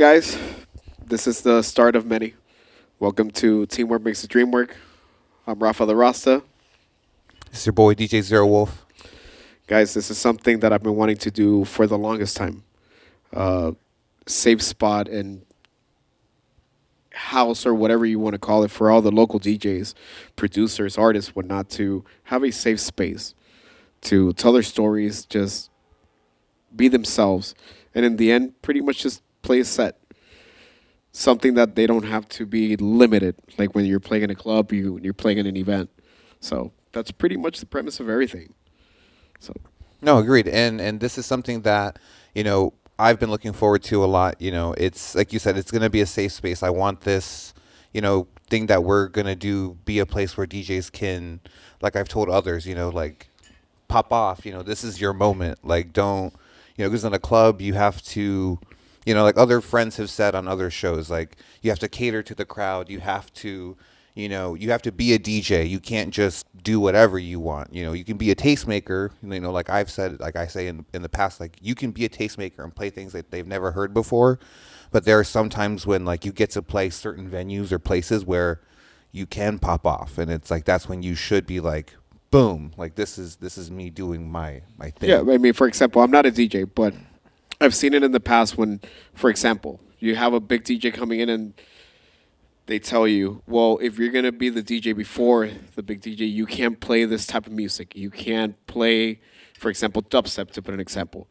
guys? This is the start of many. Welcome to Teamwork Makes the Dream Work. I'm Rafa Da Rasta. It's your boy DJ ZeroWolf. Guys, this is something that I've been wanting to do for the longest time. Uh, Safe spot and house or whatever you want to call it for all the local DJs, producers, artists, whatnot, to have a safe space to tell their stories, just be themselves, and in the end, pretty much just play a set. Something that they don't have to be limited, like when you're playing in a club, you're playing in an event. So that's pretty much the premise of everything. So No, agreed. And this is something that, I've been looking forward to a lot. It's like you said, it's gonna be a safe space. I want this, thing that we're gonna do be a place where DJs can, like I've told others, like pop off. This is your moment. Like don't, because in a club you have to, like other friends have said on other shows, like you have to cater to the crowd. You have to, you have to be a DJ. You can't just do whatever you want. You can be a tastemaker. Like I've said, like I say in the past, like you can be a tastemaker and play things that they've never heard before. But there are some times when like you get to play certain venues or places where you can pop off, and it's like that's when you should be like, boom, like this is me doing my yeah, thing. I mean, for example, I'm not a DJ, but I've seen it in the past when, for example, you have a big DJ coming in and they tell you, well, if you're gonna be the DJ before the big DJ, you can't play this type of music. You can't play, for example, dubstep, to put an example.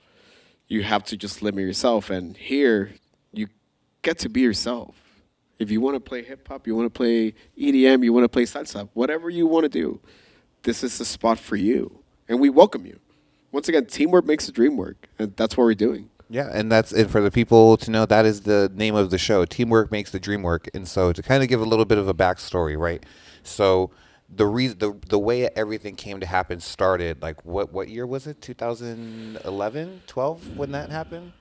You have to just limit yourself. And here, you get to be yourself. If you want to play hip hop, you want to play EDM, you want to play salsa, whatever you want to do, this is the spot for you. And we welcome you. Once again, teamwork makes the dream work. And that's what we're doing. Yeah, and that's it for the people to know. That is the name of the show. Teamwork makes the dream work. And so to kind of give a little bit of a backstory, right? So the way everything came to happen started like what year was it? 2011, 12 when that happened,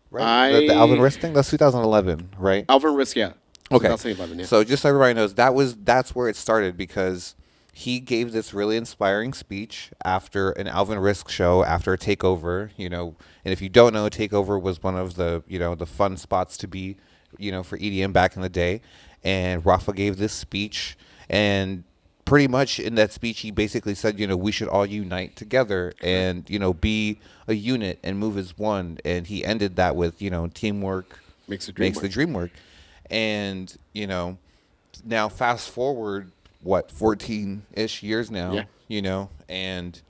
right? The Alvin I, Risk thing. That's 2011, right? Alvin Risk, yeah. Okay. 2011, yeah. So just so everybody knows, that's where it started because he gave this really inspiring speech after an Alvin Risk show, after a takeover, and if you don't know, takeover was one of the, the fun spots to be, for EDM back in the day. And Rafa gave this speech, and pretty much in that speech he basically said, we should all unite together and, be a unit and move as one. And he ended that with, teamwork Makes the dream makes work. the dream work. And now fast forward what 14-ish years now, Yeah. and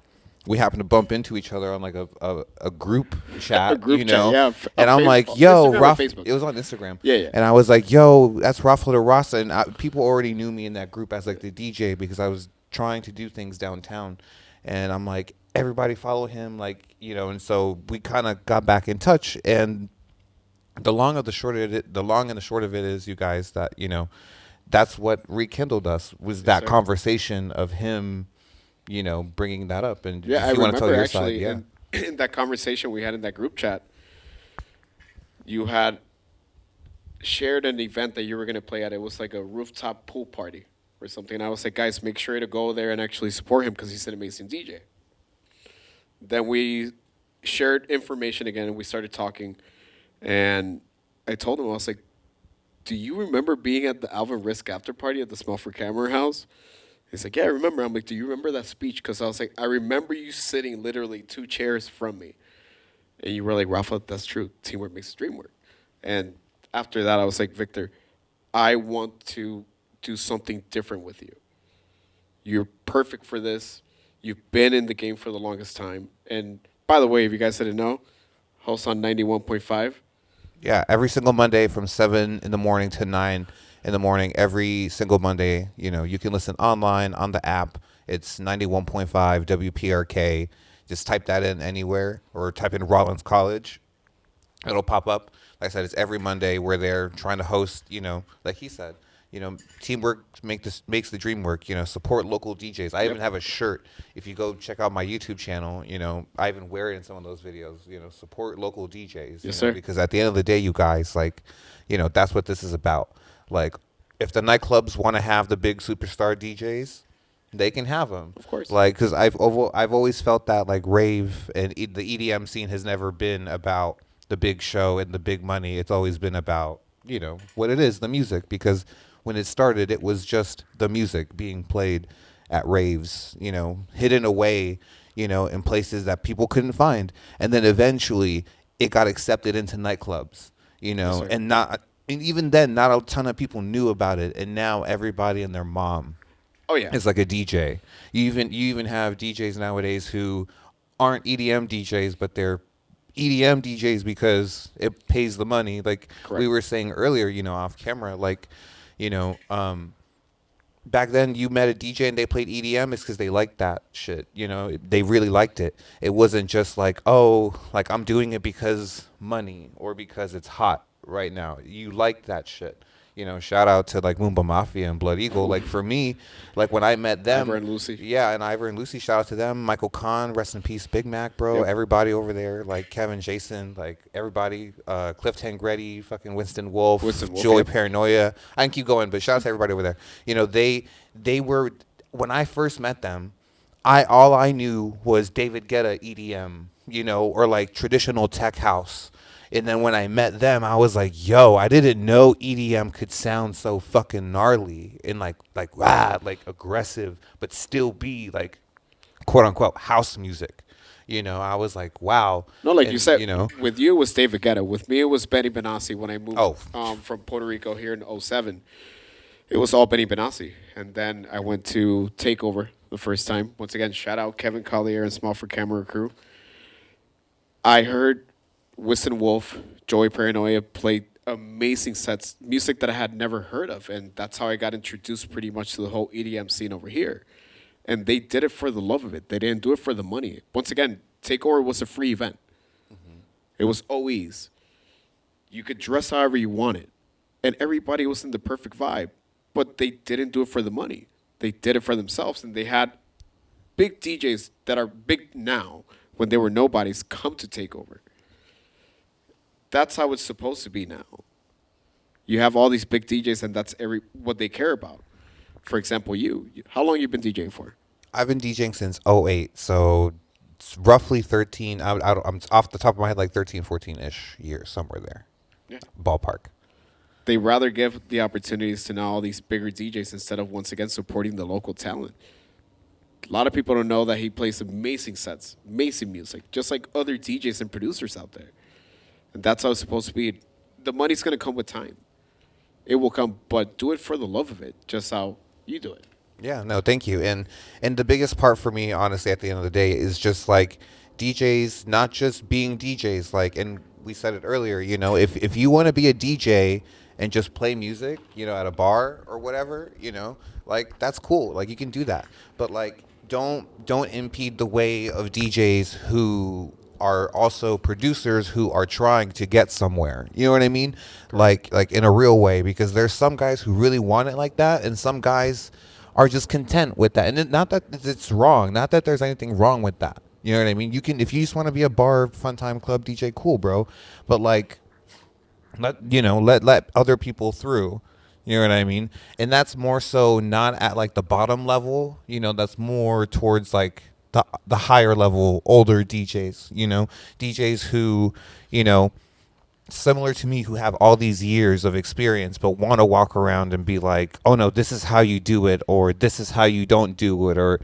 we happen to bump into each other on like a group chat, A group chat, yeah. and I'm like, yo, Instagram or Raf, Facebook? it was on Instagram. Yeah, yeah. And I was like, yo, that's Rafa Da Rasta. And people already knew me in that group as like the DJ because I was trying to do things downtown. And I'm like, everybody follow him, like, and so we kind of got back in touch. And the long and the short of it is, you guys, that that's what rekindled us was Yes, that sir. conversation of him, bringing that up. And Yeah, I if you want to tell remember your side, actually yeah. in that conversation we had in that group chat, you had shared an event that you were going to play at. It was like a rooftop pool party or something. And I was like, guys, make sure to go there and actually support him because he's an amazing DJ. Then we shared information again and we started talking. And I told him, I was like, do you remember being at the Alvin Risk after party at the Smell for Camera house? He's like, yeah, I remember. I'm like, do you remember that speech? Because I was like, I remember you sitting literally two chairs from me. And you were like, Rafa, that's true. Teamwork makes the dream work. And after that, I was like, Victor, I want to do something different with you. You're perfect for this. You've been in the game for the longest time. And by the way, if you guys didn't know, host on 91.5. Yeah, every single Monday from 7 in the morning to 9 in the morning, every single Monday, you can listen online on the app. It's 91.5 WPRK. Just type that in anywhere or type in Rollins College. It'll pop up. Like I said, it's every Monday. We're there trying to host, like he said, teamwork makes the dream work. Support local DJs. I even Yep. have a shirt. If you go check out my YouTube channel, I even wear it in some of those videos. Support local DJs. Yes, sir. Because at the end of the day, you guys, like, that's what this is about. Like, if the nightclubs want to have the big superstar DJs, they can have them. Of course. Like, because I've always felt that like rave and the EDM scene has never been about the big show and the big money. It's always been about, what it is, the music. Because when it started, it was just the music being played at raves, hidden away, in places that people couldn't find. And then eventually it got accepted into nightclubs, Yes, sir. and not, and even then, not a ton of people knew about it. And now everybody and their mom Oh yeah. is like a DJ. You even have DJs nowadays who aren't EDM DJs, but they're EDM DJs because it pays the money. Like we Correct. were saying earlier, off camera, like, you know, back then you met a DJ and they played EDM, it's because they liked that shit. They really liked it. It wasn't just like, oh, like I'm doing it because money or because it's hot right now. You like that shit. Shout out to like Moomba Mafia and Blood Eagle. Like for me, like when I met Ivor them, and Lucy. yeah, and Ivor and Lucy, shout out to them. Michael Kahn, rest in peace, Big Mac, bro. Yep. Everybody over there, like Kevin, Jason, like everybody, Cliff Tangretti, fucking Winston Wolf, Winston Wolf. Joey Yep. Paranoia. I can keep going, but shout out to everybody over there. They were, when I first met them, all I knew was David Guetta EDM, or like traditional tech house. And then when I met them, I was like, "Yo, I didn't know EDM could sound so fucking gnarly and like wow, like aggressive, but still be like quote unquote house music." I was like, "Wow." No, like you And said, with you it was David Guetta. With me it was Benny Benassi when I moved oh, from Puerto Rico here in '07. It was all Benny Benassi. And then I went to Takeover the first time. Once again, shout out Kevin Collier and Small for Camera crew. I heard Winston Wolf, Joey Paranoia played amazing sets, music that I had never heard of. And that's how I got introduced pretty much to the whole EDM scene over here. And they did it for the love of it. They didn't do it for the money. Once again, Takeover was a free event. It was always, you could dress however you wanted. And everybody was in the perfect vibe. But they didn't do it for the money. They did it for themselves. And they had big DJs that are big now when they were nobodies come to Takeover. That's how it's supposed to be now. You have all these big DJs, and that's every what they care about. For example, you. How long you been DJing for? I've been DJing since '08, so it's roughly 13. I'm off the top of my head like 13, 14-ish years, somewhere there, Yeah. ballpark. They rather give the opportunities to now all these bigger DJs instead of once again supporting the local talent. A lot of people don't know that he plays amazing sets, amazing music, just like other DJs and producers out there. And that's how it's supposed to be. The money's gonna come with time. It will come, but do it for the love of it, just how you do it. Yeah, no, thank you. And the biggest part for me, honestly, at the end of the day, is just like DJs not just being DJs. Like, and we said it earlier. If you want to be a DJ and just play music, at a bar or whatever, like that's cool. Like you can do that, but like don't impede the way of DJs who are also producers who are trying to get somewhere. You know what I mean? Like in a real way, because there's some guys who really want it like that, and some guys are just content with that. And not that it's wrong, not that there's anything wrong with that. You know what I mean? You can, if you just want to be a bar, fun time club DJ, cool, bro. But like, let other people through. You know what I mean? And that's more so not at like the bottom level. That's more towards like the higher level, older DJs. DJs who, you know, similar to me, who have all these years of experience but want to walk around and be like, oh no, this is how you do it, or this is how you don't do it. Or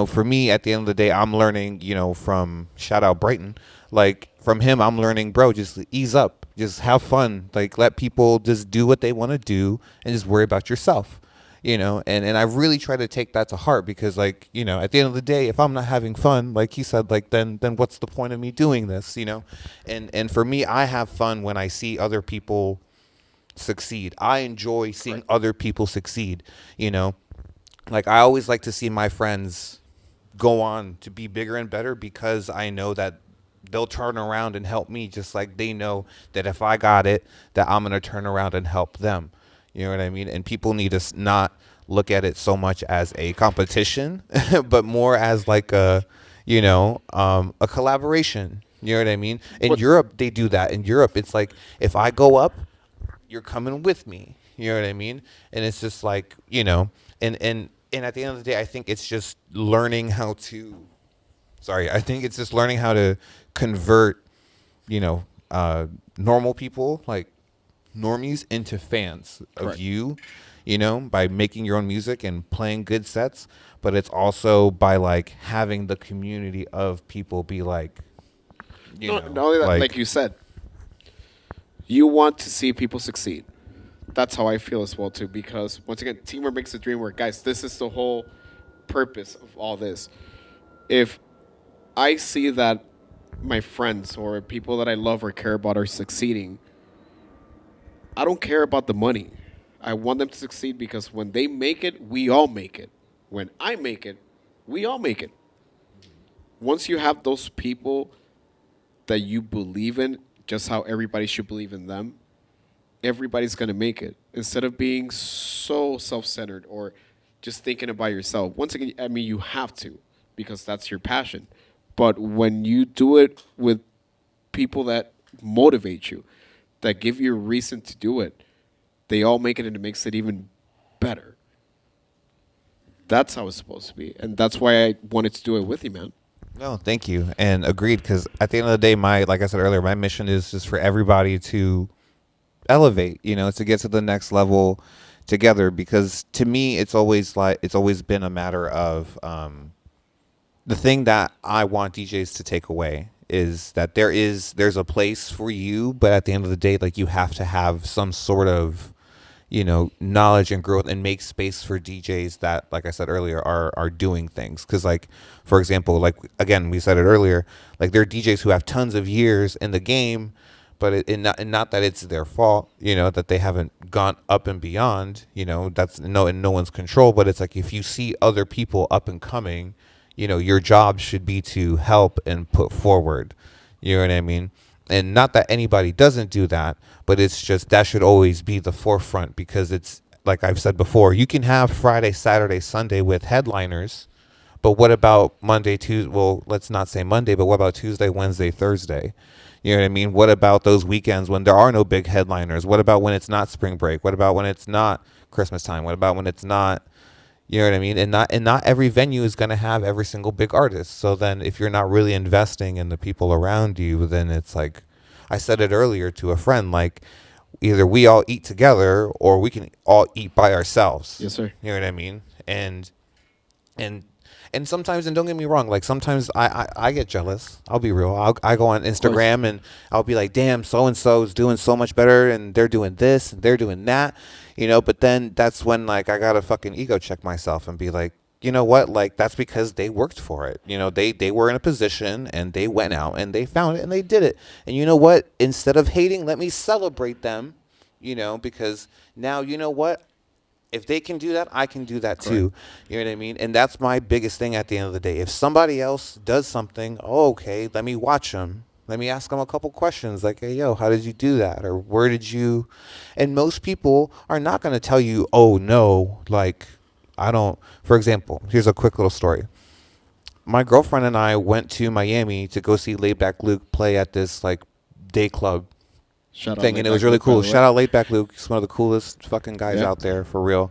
for me, at the end of the day, I'm learning, from shout out Brighton, like from him, I'm learning, bro, just ease up, just have fun, like let people just do what they want to do and just worry about yourself. And I really try to take that to heart, because like, at the end of the day, if I'm not having fun, like he said, like then what's the point of me doing this? And for me, I have fun when I see other people succeed. I enjoy seeing other people succeed. Like I always like to see my friends go on to be bigger and better, because I know that they'll turn around and help me, just like they know that if I got it, that I'm going to turn around and help them. You know what I mean? And people need to not look at it so much as a competition, but more as like a collaboration. You know what I mean? In But Europe, they do that. In Europe, it's like, if I go up, you're coming with me. You know what I mean? And it's just like, and at the end of the day, I think it's just learning how to, sorry, I think it's just learning how to convert, normal people, like normies, into fans of Correct. you, by making your own music and playing good sets. But it's also by like having the community of people be like, No, not only that, like like, you said, you want to see people succeed. That's how I feel as well too. Because once again, teamwork makes the dream work, guys. This is the whole purpose of all this. If I see that my friends or people that I love or care about are succeeding, I don't care about the money. I want them to succeed because when they make it, we all make it. When I make it, we all make it. Once you have those people that you believe in, just how everybody should believe in them, everybody's going to make it. Instead of being so self centered or just thinking about yourself. Once again, I mean, you have to because that's your passion. But when you do it with people that motivate you, that give you a reason to do it, they all make it and it makes it even better. That's how it's supposed to be. And that's why I wanted to do it with you, man. no, thank you, and agreed. Because at the end of the day, like I said earlier, my mission is just for everybody to elevate, to get to the next level together. Because to me, it's always been a matter of the thing that I want DJs to take away is that there's a place for you, but at the end of the day, like, you have to have some sort of knowledge and growth, and make space for DJs that, like I said earlier, are doing things. Because, like, for example, like, again, we said it earlier, like, there are DJs who have tons of years in the game, but and not that it's their fault, that they haven't gone up and beyond, that's in no one's control. But it's like, if you see other people up and coming, your job should be to help and put forward. You know what I mean? And not that anybody doesn't do that, but it's just that should always be the forefront. Because it's like I've said before, you can have Friday, Saturday, Sunday with headliners, but what about Monday, Tuesday? Well, let's not say Monday, but what about Tuesday, Wednesday, Thursday? You know what I mean? What about those weekends when there are no big headliners? What about when it's not spring break? What about when it's not Christmas time? What about when it's not, you know what I mean? And not every venue is going to have every single big artist. So then if you're not really investing in the people around you, then it's like, I said it earlier to a friend, like, either we all eat together or we can all eat by ourselves. Yes, sir. You know what I mean? And and sometimes, and don't get me wrong, like, sometimes I get jealous. I'll be real. I go on Instagram and I'll be like, damn, so and so is doing so much better, and they're doing this and they're doing that, But then that's when, like, I gotta fucking ego check myself and be like, you know what? Like, that's because they worked for it. They were in a position and they went out and they found it and they did it. And you know what? Instead of hating, let me celebrate them. Because now, you know what? If they can do that, I can do that too. You know what I mean? And that's my biggest thing at the end of the day. If somebody else does something, okay, let me watch them. Let me ask them a couple questions like, hey, yo, how did you do that? Or where did you? And most people are not going to tell you, oh, no, like, I don't. For example, here's a quick little story. My girlfriend and I went to Miami to go see Laidback Luke play at this, like, day club Shout out thing, and it Laidback was really Luke, by cool. the way. Shout out Laidback Luke. He's one of the coolest fucking guys Yeah. out there, for real.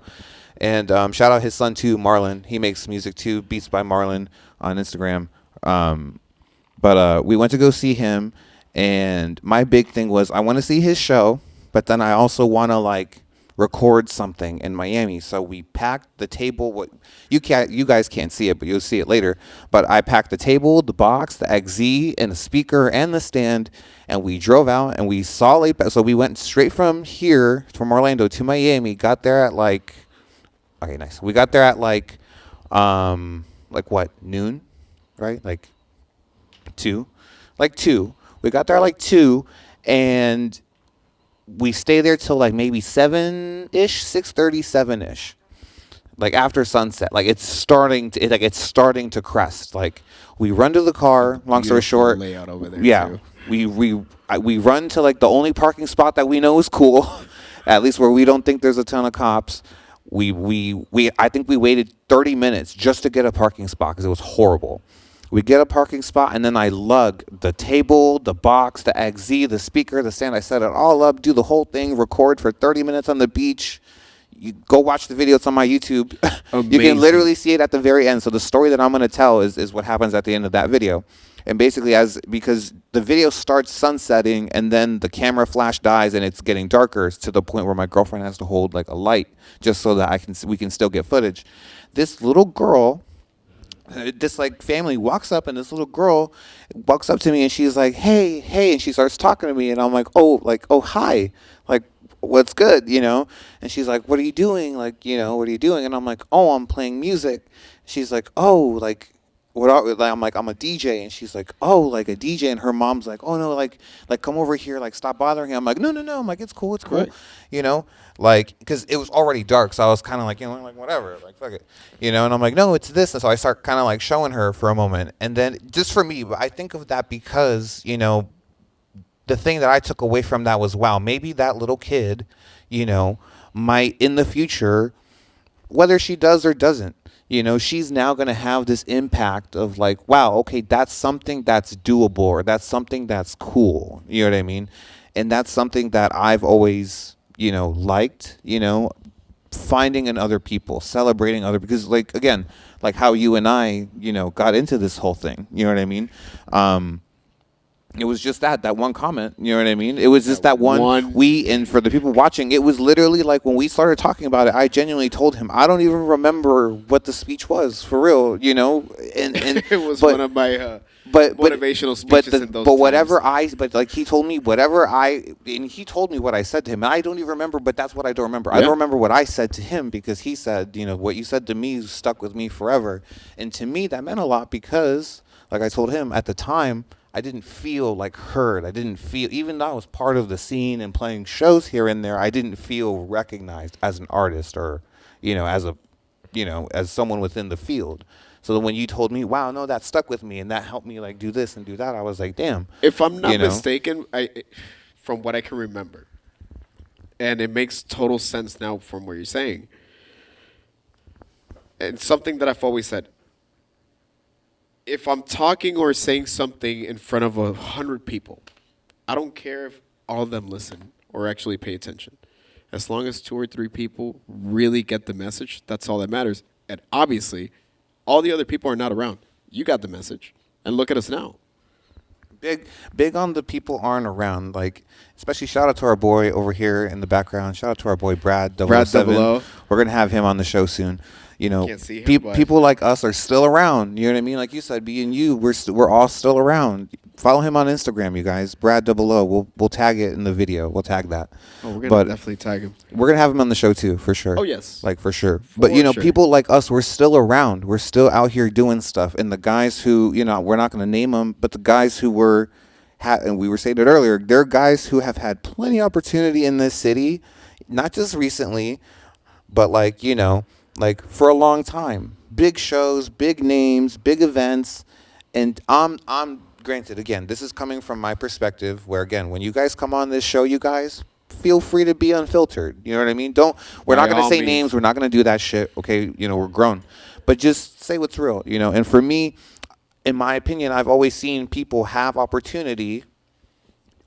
And shout out his son too, Marlon. He makes music too, Beats by Marlon on Instagram. But we went to go see him, and my big thing was I want to see his show, but then I also want to, like, record something in Miami. So we packed the table. What you guys can't see it, but you'll see it later. But I packed the table, the box, the XZ, and the speaker and the stand, and we drove out and we saw Laidback. So we went straight from Orlando to Miami. Got there at like, okay, nice. We got there at like what, noon, right? Like 2, like 2. We got there at like 2, and we stay there till like maybe 7-ish, 6:37-ish, like after sunset. Like, it's starting to crest. Like, we run to the car. Long story Beautiful short, layout over there, yeah, too. we run to, like, the only parking spot that we know is cool, at least where we don't think there's a ton of cops. I think we waited 30 minutes just to get a parking spot because it was horrible. We get a parking spot, and then I lug the table, the box, the XZ, the speaker, the stand. I set it all up, do the whole thing, record for 30 minutes on the beach. You go watch the video. It's on my YouTube. You Amazing. can literally see it at the very end. So the story that I'm going to tell is what happens at the end of that video. And basically, because the video starts sunsetting and then the camera flash dies and it's getting darker to the point where my girlfriend has to hold like a light just so that we can still get footage. This little girl, this like family walks up, and this little girl walks up to me and she's like, hey, hey, and she starts talking to me, and I'm like, oh, hi, like, what's good, and she's like, what are you doing, like, what are you doing, and I'm like, oh, I'm playing music. She's like, oh, like, like, I'm like, I'm a DJ, and she's like, oh, like a DJ, and her mom's like, oh no, like come over here, like stop bothering him. I'm like, no, no, no. I'm like, it's cool, Right. you know, like because it was already dark, so I was kind of like, like whatever, like fuck it, and I'm like, no, it's this, and so I start kind of like showing her for a moment, and then just for me, but I think of that because the thing that I took away from that was, wow, maybe that little kid, might in the future, whether she does or doesn't, she's now going to have this impact of like, wow, okay, that's something that's doable, or that's something that's cool. You know what I mean? And that's something that I've always, liked, finding in other people, celebrating other, because like, again, like how you and I, got into this whole thing. You know what I mean? It was just that one comment, you know what I mean? It was just that one. And for the people watching, it was literally like when we started talking about it, I genuinely told him, I don't even remember what the speech was, for real, and It was but, one of my but motivational speeches in those times. But like he told me and he told me what I said to him, and I don't even remember, but that's what I don't remember. Yeah. I don't remember what I said to him, because he said, what you said to me stuck with me forever. And to me, that meant a lot, because like I told him at the time, I didn't feel like heard. I didn't feel, even though I was part of the scene and playing shows here and there, I didn't feel recognized as an artist, or, as someone within the field. So when you told me, wow, no, that stuck with me and that helped me like do this and do that, I was like, damn. If I'm not mistaken, from what I can remember, and it makes total sense now from what you're saying, and something that I've always said, if I'm talking or saying something in front of 100 people, I don't care if all of them listen or actually pay attention. As long as 2 or 3 people really get the message, that's all that matters. And obviously, all the other people are not around. You got the message. And look at us now. Big on the people aren't around. Like, especially shout out to our boy over here in the background. Shout out to our boy Brad 007. Brad 00. We're gonna have him on the show soon. Can't see him, but people like us are still around. You know what I mean? Like you said, me and you, we're all still around. Follow him on Instagram, you guys. Brad 00. We'll tag it in the video. We'll tag that. Oh, we're gonna definitely tag him. We're gonna have him on the show too, for sure. Oh yes, like for sure. But sure. People like us, we're still around. We're still out here doing stuff. And the guys who, we're not gonna name them, but the guys who were, and we were saying it earlier, they're guys who have had plenty of opportunity in this city, not just recently, but like like for a long time. Big shows, big names, big events, and I'm granted, again, this is coming from my perspective, where again, when you guys come on this show, you guys feel free to be unfiltered. You know what I mean? We're not going to say names. We're not going to do that shit. Okay. We're grown, but just say what's real, and for me, in my opinion, I've always seen people have opportunity,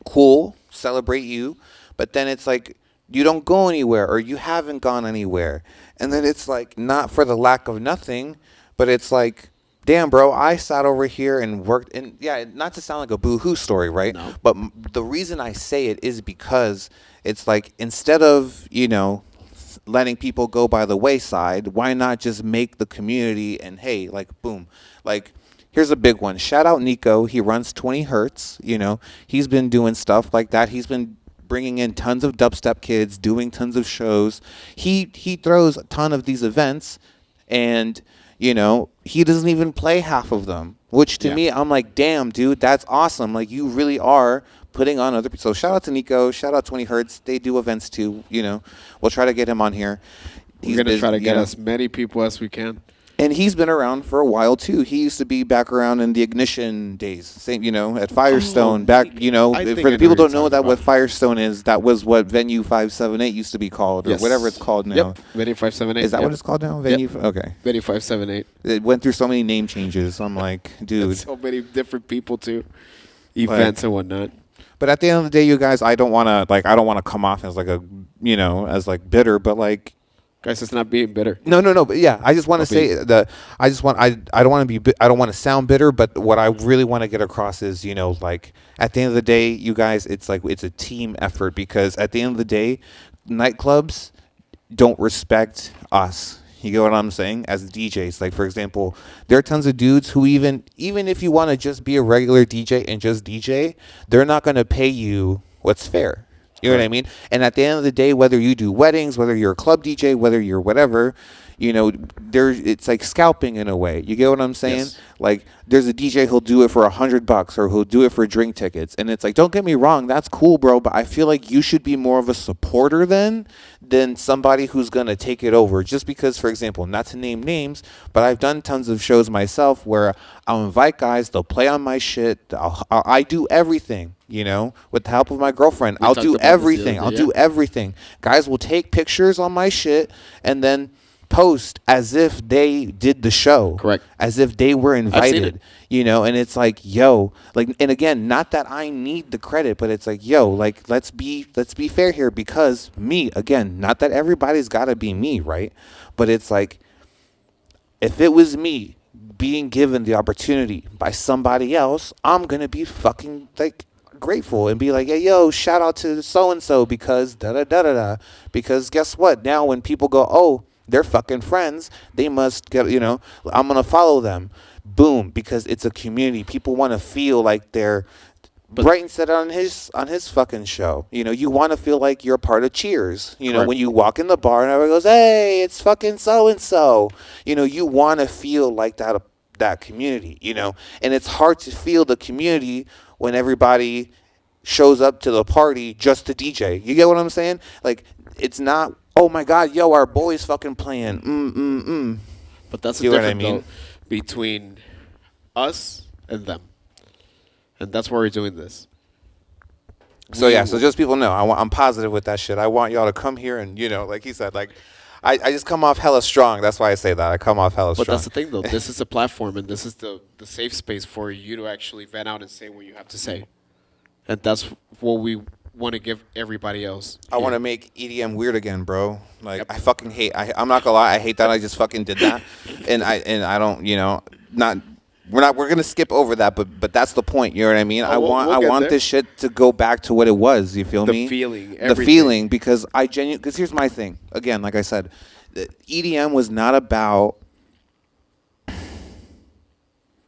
cool, celebrate you, but then it's like, you don't go anywhere, or you haven't gone anywhere. And then it's like, not for the lack of nothing, but it's like, damn, bro, I sat over here and worked. And yeah, not to sound like a boo-hoo story, right? No. But the reason I say it is because it's like, instead of, letting people go by the wayside, why not just make the community, and hey, like, boom, like, here's a big one. Shout out Nico. He runs 20 Hertz. He's been doing stuff like that. He's been bringing in tons of dubstep kids, doing tons of shows. He throws a ton of these events, and he doesn't even play half of them, which to me, I'm like, damn, dude, that's awesome. Like, you really are putting on other people. So shout out to Nico, shout out 20 Hertz. They do events too. We'll try to get him on here. We're going to try to get as many people as we can. And he's been around for a while too. He used to be back around in the Ignition days, same, at Firestone. For the people who don't know that what Firestone is, that was what Venue 578 used to be called, or whatever it's called now. Yep. Venue 578. Is that what it's called now? Venue. Yep. Okay. Venue 578. It went through so many name changes. I'm like, dude. So many different people too, events and whatnot. But at the end of the day, you guys, I don't want to come off as like a, as like bitter, but like, Guys, it's not being bitter. No, no, no. But yeah, I just want to But being say that I don't want to be I don't want to sound bitter, but what I really want to get across is, like at the end of the day, you guys, it's like it's a team effort because at the end of the day, nightclubs don't respect us. You get what I'm saying? As DJs, like for example, there are tons of dudes who even if you want to just be a regular DJ and just DJ, they're not going to pay you what's fair. You know what I Correct. mean? And at the end of the day, whether you do weddings, whether you're a club DJ, whether you're whatever, it's like scalping in a way. You get what I'm saying? Yes. Like there's a DJ who'll do it for $100 or who'll do it for drink tickets, and it's like, don't get me wrong, that's cool, bro. But I feel like you should be more of a supporter than somebody who's gonna take it over. Just because, for example, not to name names, but I've done tons of shows myself where I'll invite guys, they'll play on my shit, I do everything. With the help of my girlfriend, We I'll talked do about this the everything. other I'll day, do yeah. everything. Guys will take pictures on my shit and then post as if they did the show. Correct. As if they were I've seen invited. it. And it's like, yo, like, and again, not that I need the credit, but it's like, yo, like, let's be fair here because me, again, not that everybody's got to be me, right? But it's like, if it was me being given the opportunity by somebody else, I'm gonna be fucking like grateful and be like, hey, yo, shout out to so and so because da da da da da. Because guess what? Now when people go, oh, they're fucking friends, they must get, I'm gonna follow them. Boom, because it's a community. People want to feel like they're. But Brighton said it on his fucking show. You want to feel like you're a part of Cheers. correct. When you walk in the bar and everyone goes, "Hey, it's fucking so and so." You want to feel like that community. And it's hard to feel the community when everybody shows up to the party just to DJ. You get what I'm saying? Like it's not. Oh my God, yo, our boy's fucking playing. But that's the You know what I difference mean? though between us and them, and that's why we're doing this. So yeah, so just people know, I'm positive with that shit. I want y'all to come here and like he said, like I just come off hella strong. That's why I say that. I come off hella But strong. that's the thing, though. This is a platform, and this is the safe space for you to actually vent out and say what you have to say, and that's what we want to give everybody else. I want to make EDM weird again, bro. Like I fucking hate. I'm not gonna lie. I hate that I just fucking did that, and I don't. Not. We're gonna skip over that, but that's the point. You know what I mean? Oh, we'll I get want there. this shit to go back to what it was. You feel The me? feeling, the everything. feeling, because because here's my thing. Again, like I said, the EDM was not about.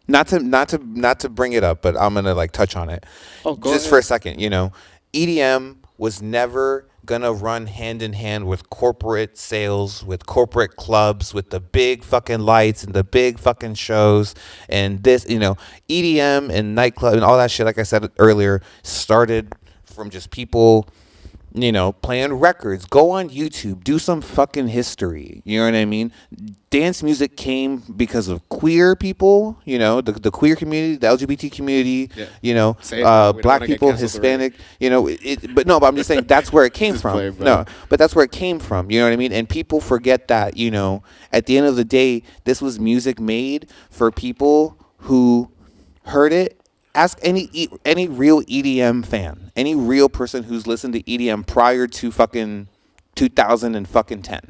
Not to bring it up, but I'm gonna like touch on it. Oh, go just ahead. for a second. EDM was never gonna run hand in hand with corporate sales, with corporate clubs, with the big fucking lights and the big fucking shows and this. EDM and nightclub and all that shit. Like I said earlier, started from just people. Playing records. Go on YouTube. Do some fucking history. You know what I mean? Dance music came because of queer people. The queer community, the LGBT community. Yeah. Say it, man. We don't Black wanna get people, canceled already. Hispanic. But no. But I'm just saying that's where it came Just from. playing, bro. No, but that's where it came from. You know what I mean? And people forget that. At the end of the day, this was music made for people who heard it. Ask any real EDM fan, any real person who's listened to EDM prior to fucking 2010.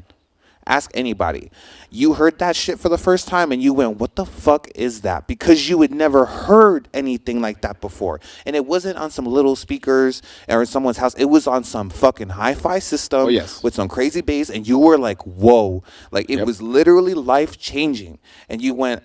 Ask anybody. You heard that shit for the first time and you went, "What the fuck is that?" Because you had never heard anything like that before. And it wasn't on some little speakers or in someone's house. It was on some fucking hi-fi system Oh, yes. with some crazy bass, and you were like, "Whoa." Like it Yep. was literally life-changing. And you went,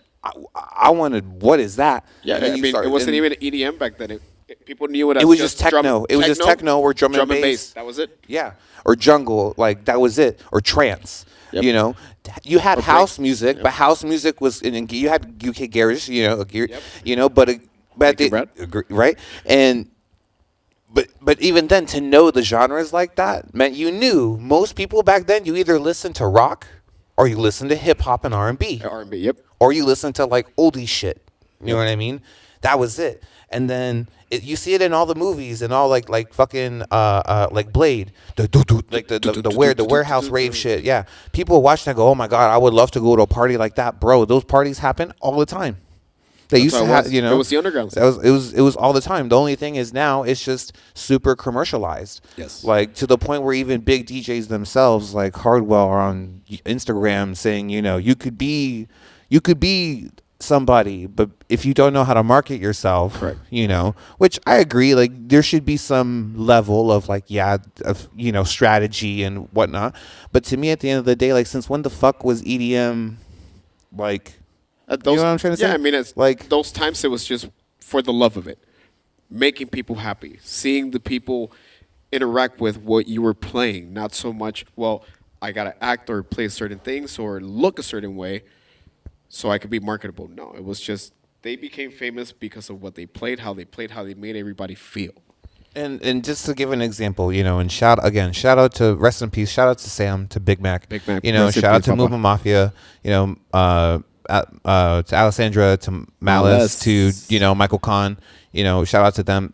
I wanted, what is that? Yeah, And then I you mean, started- it wasn't and even EDM back then. People knew it as It was just techno. drum, It was just techno or drum and bass. That was it. Yeah, or jungle, like that was it, or trance. Yep. You had Or house break. music, Yep. but house music was, and you had UK garage, Yep. but Thank you, Brad. right, and but even then, to know the genres like that meant you knew most people back then. You either listened to rock, or you listened to hip hop and R&B. R&B. Yep. Or you listen to like oldie shit. You know what I mean? That was it. And then you see it in all the movies and all like fucking like Blade, like the warehouse rave shit. Yeah, people watch that and go, "Oh my God, I would love to go to a party like that, bro." Those parties happen all the time. They That's used how to it have, was. It was the underground that scene. was it was all the time. The only thing is now it's just super commercialized. Yes. Like to the point where even big DJs themselves, like Hardwell, are on Instagram saying, you could be somebody, but if you don't know how to market yourself, Correct. which I agree, like there should be some level of like, yeah, of strategy and whatnot. But to me, at the end of the day, like since when the fuck was EDM like, At you know those, what I'm trying to yeah, say? I mean, it's Like, those times it was just for the love of it, making people happy, seeing the people interact with what you were playing. Not so much, well, I gotta act or play certain things or look a certain way so I could be marketable. No, it was just they became famous because of what they played, how they made everybody feel. and just to give an example, and shout out to rest in peace, shout out to Sam, to Big Mac, Big Mac, rest in shout out peace, to Papa. Movement Mafia, to Alessandra, to Malice, to Malice. Michael Kahn, shout out to them.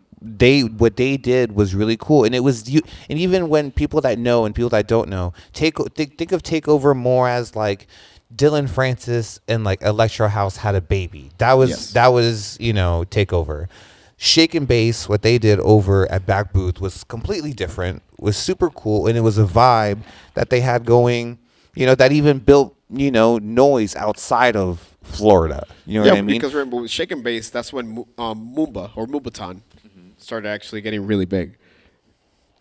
What they did was really cool, and it was you. And even when people that know and people that don't know think of Takeover more as like Dylan Francis and like Electro House had a baby. Yes. That was Takeover. Shake and Bass, what they did over at Back Booth was completely different. Was super cool, and it was a vibe that they had going. That even built noise outside of Florida. You know Yeah, what I mean? because remember with Shake and Bass, that's when Moomba or Moombahton started actually getting really big.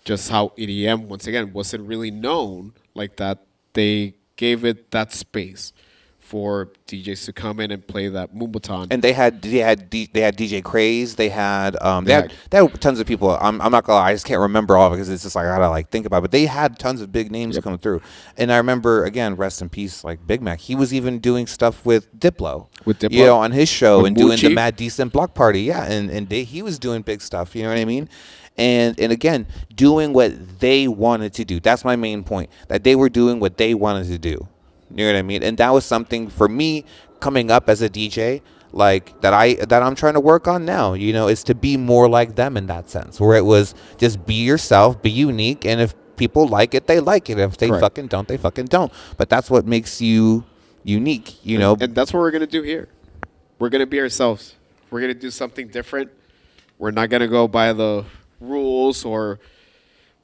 Just how EDM once again wasn't really known like that. They gave it that space for DJs to come in and play that Moombahton. And they had DJ Craze. They had They had they had tons of people. I'm not gonna lie, I just can't remember all of it because it's just like I gotta like think about it. But they had tons of big names Yep. come through. And I remember, again, rest in peace, like Big Mac. He was even doing stuff with Diplo. With Diplo. On his show With and doing the Moochie. Mad Decent Block Party. Yeah, and he was doing big stuff. You know what I mean? And again, doing what they wanted to do. That's my main point. That they were doing what they wanted to do. You know what I mean? And that was something for me coming up as a DJ, like that I'm trying to work on now. Is to be more like them in that sense, where it was just be yourself, be unique, and if people like it, they like it. If they Correct. fucking don't, they fucking don't. But that's what makes you unique. And that's what we're gonna do here. We're gonna be ourselves. We're gonna do something different. We're not gonna go by the rules or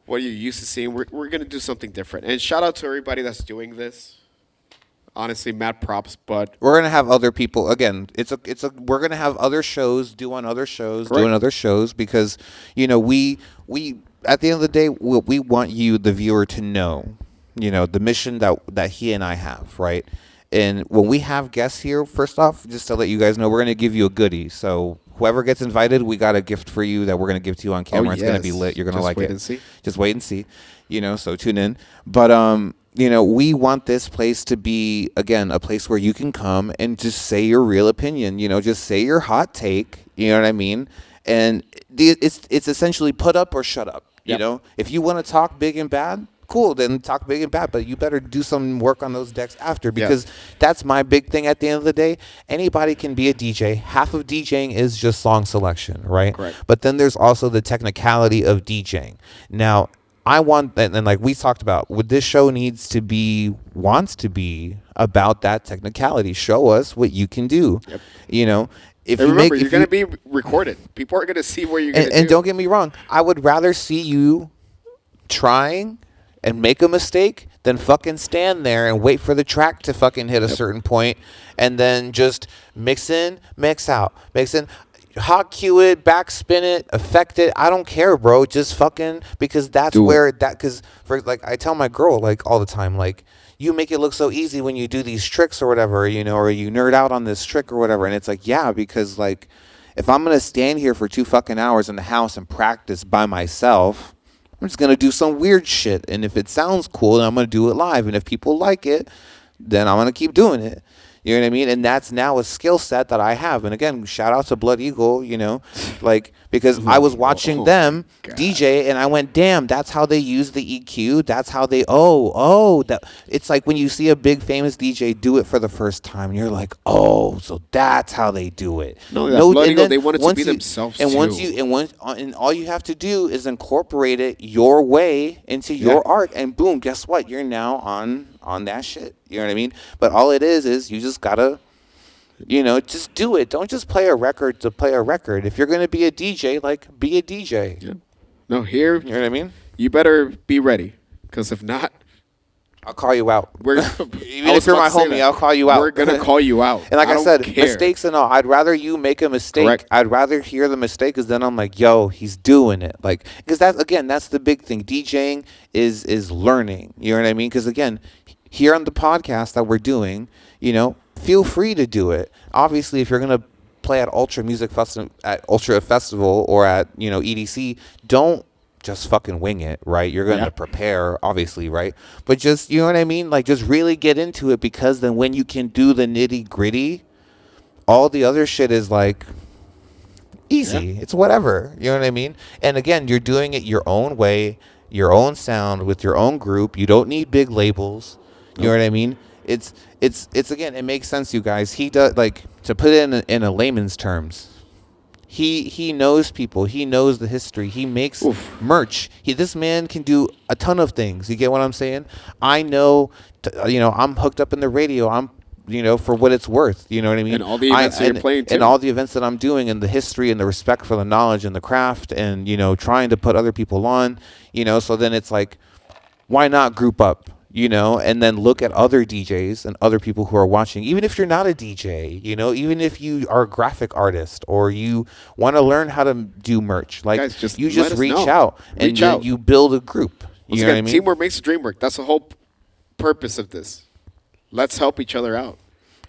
what you're used to seeing. We're gonna do something different. And shout out to everybody that's doing this. Honestly, mad props, but We're gonna have other people again. We're gonna have other shows, doing other shows, Correct. doing other shows because we at the end of the day we want you, the viewer, to know the mission that he and I have, right? And when we have guests here, first off, just to let you guys know, we're gonna give you a goodie. So whoever gets invited, we got a gift for you that we're gonna give to you on camera. It's gonna be yes. lit. You're gonna Just like wait it. and see. Just wait and see. So tune in. But we want this place to be, again, a place where you can come and just say your real opinion. Just say your hot take. You know what I mean? And it's essentially put up or shut up. Yep. If you want to talk big and bad, cool, then talk big and bad. But you better do some work on those decks after, because that's my big thing at the end of the day. Anybody can be a DJ. Half of DJing is just song selection, right? Correct. But then there's also the technicality of DJing. Now, I want, and like we talked about, what this show wants to be about that technicality. Show us what you can do. Yep. If And you remember, make, you're gonna be recorded. People are gonna see what you're gonna do. and don't get me wrong, I would rather see you trying and make a mistake than fucking stand there and wait for the track to fucking hit a certain point and then just mix in, mix out, mix in. Hot cue it, backspin it, affect it. I don't care, bro. Just fucking, because that's Do where because for like I tell my girl like all the time, like, you make it look so easy when you do these tricks or whatever, or you nerd out on this trick or whatever. And it's like, yeah, because like if I'm gonna stand here for 2 fucking hours in the house and practice by myself, I'm just gonna do some weird shit. And if it sounds cool, then I'm gonna do it live. And if people like it, then I'm gonna keep doing it. You know what I mean? And that's now a skill set that I have. And again, shout out to Blood Eagle, like, because I was watching them DJ and I went, damn, that's how they use the EQ. That's how they, that. It's like when you see a big famous DJ do it for the first time, you're like, oh, so that's how they do it. No, Blood Eagle, they wanted to be themselves and too. And all you have to do is incorporate it your way into your art, and boom, guess what? You're now on that shit. You know what I mean? But all it is you just gotta Just do it. Don't just play a record to play a record. If you're going to be a DJ, like, be a DJ. Yeah. No, here, You know what I mean? you better be ready. Because if not, I'll call you out. we're Even if you're my homie, I'll call you out. We're gonna call you out. And like I don't said, care. mistakes and all. I'd rather you make a mistake. Correct. I'd rather hear the mistake, because then I'm like, yo, he's doing it. Like, because that's the big thing. DJing is learning. You know what I mean? Because again, here on the podcast that we're doing, feel free to do it. Obviously, if you're gonna play at Ultra Festival or at EDC, don't just fucking wing it, right? You're going to prepare, obviously, right? But just, you know what I mean? Like, just really get into it, because then when you can do the nitty gritty, all the other shit is like easy. Yeah. It's whatever. You know what I mean? And again, you're doing it your own way, your own sound with your own group. You don't need big labels. You know what I mean? It's again, it makes sense, you guys. He does, like, to put it in a layman's terms. He knows people. He knows the history. He makes merch. This man can do a ton of things. You get what I'm saying? I know, I'm hooked up in the radio. I'm, for what it's worth. You know what I mean? And all the events that you're playing too. And all the events that I'm doing, and the history and the respect for the knowledge and the craft, and, trying to put other people on, so then it's like, why not group up? And then look at other DJs and other people who are watching, even if you're not a DJ, even if you are a graphic artist or you want to learn how to do merch, like, guys, just reach out and you build a group. You know what I mean? Teamwork makes the dream work. That's the whole purpose of this. Let's help each other out.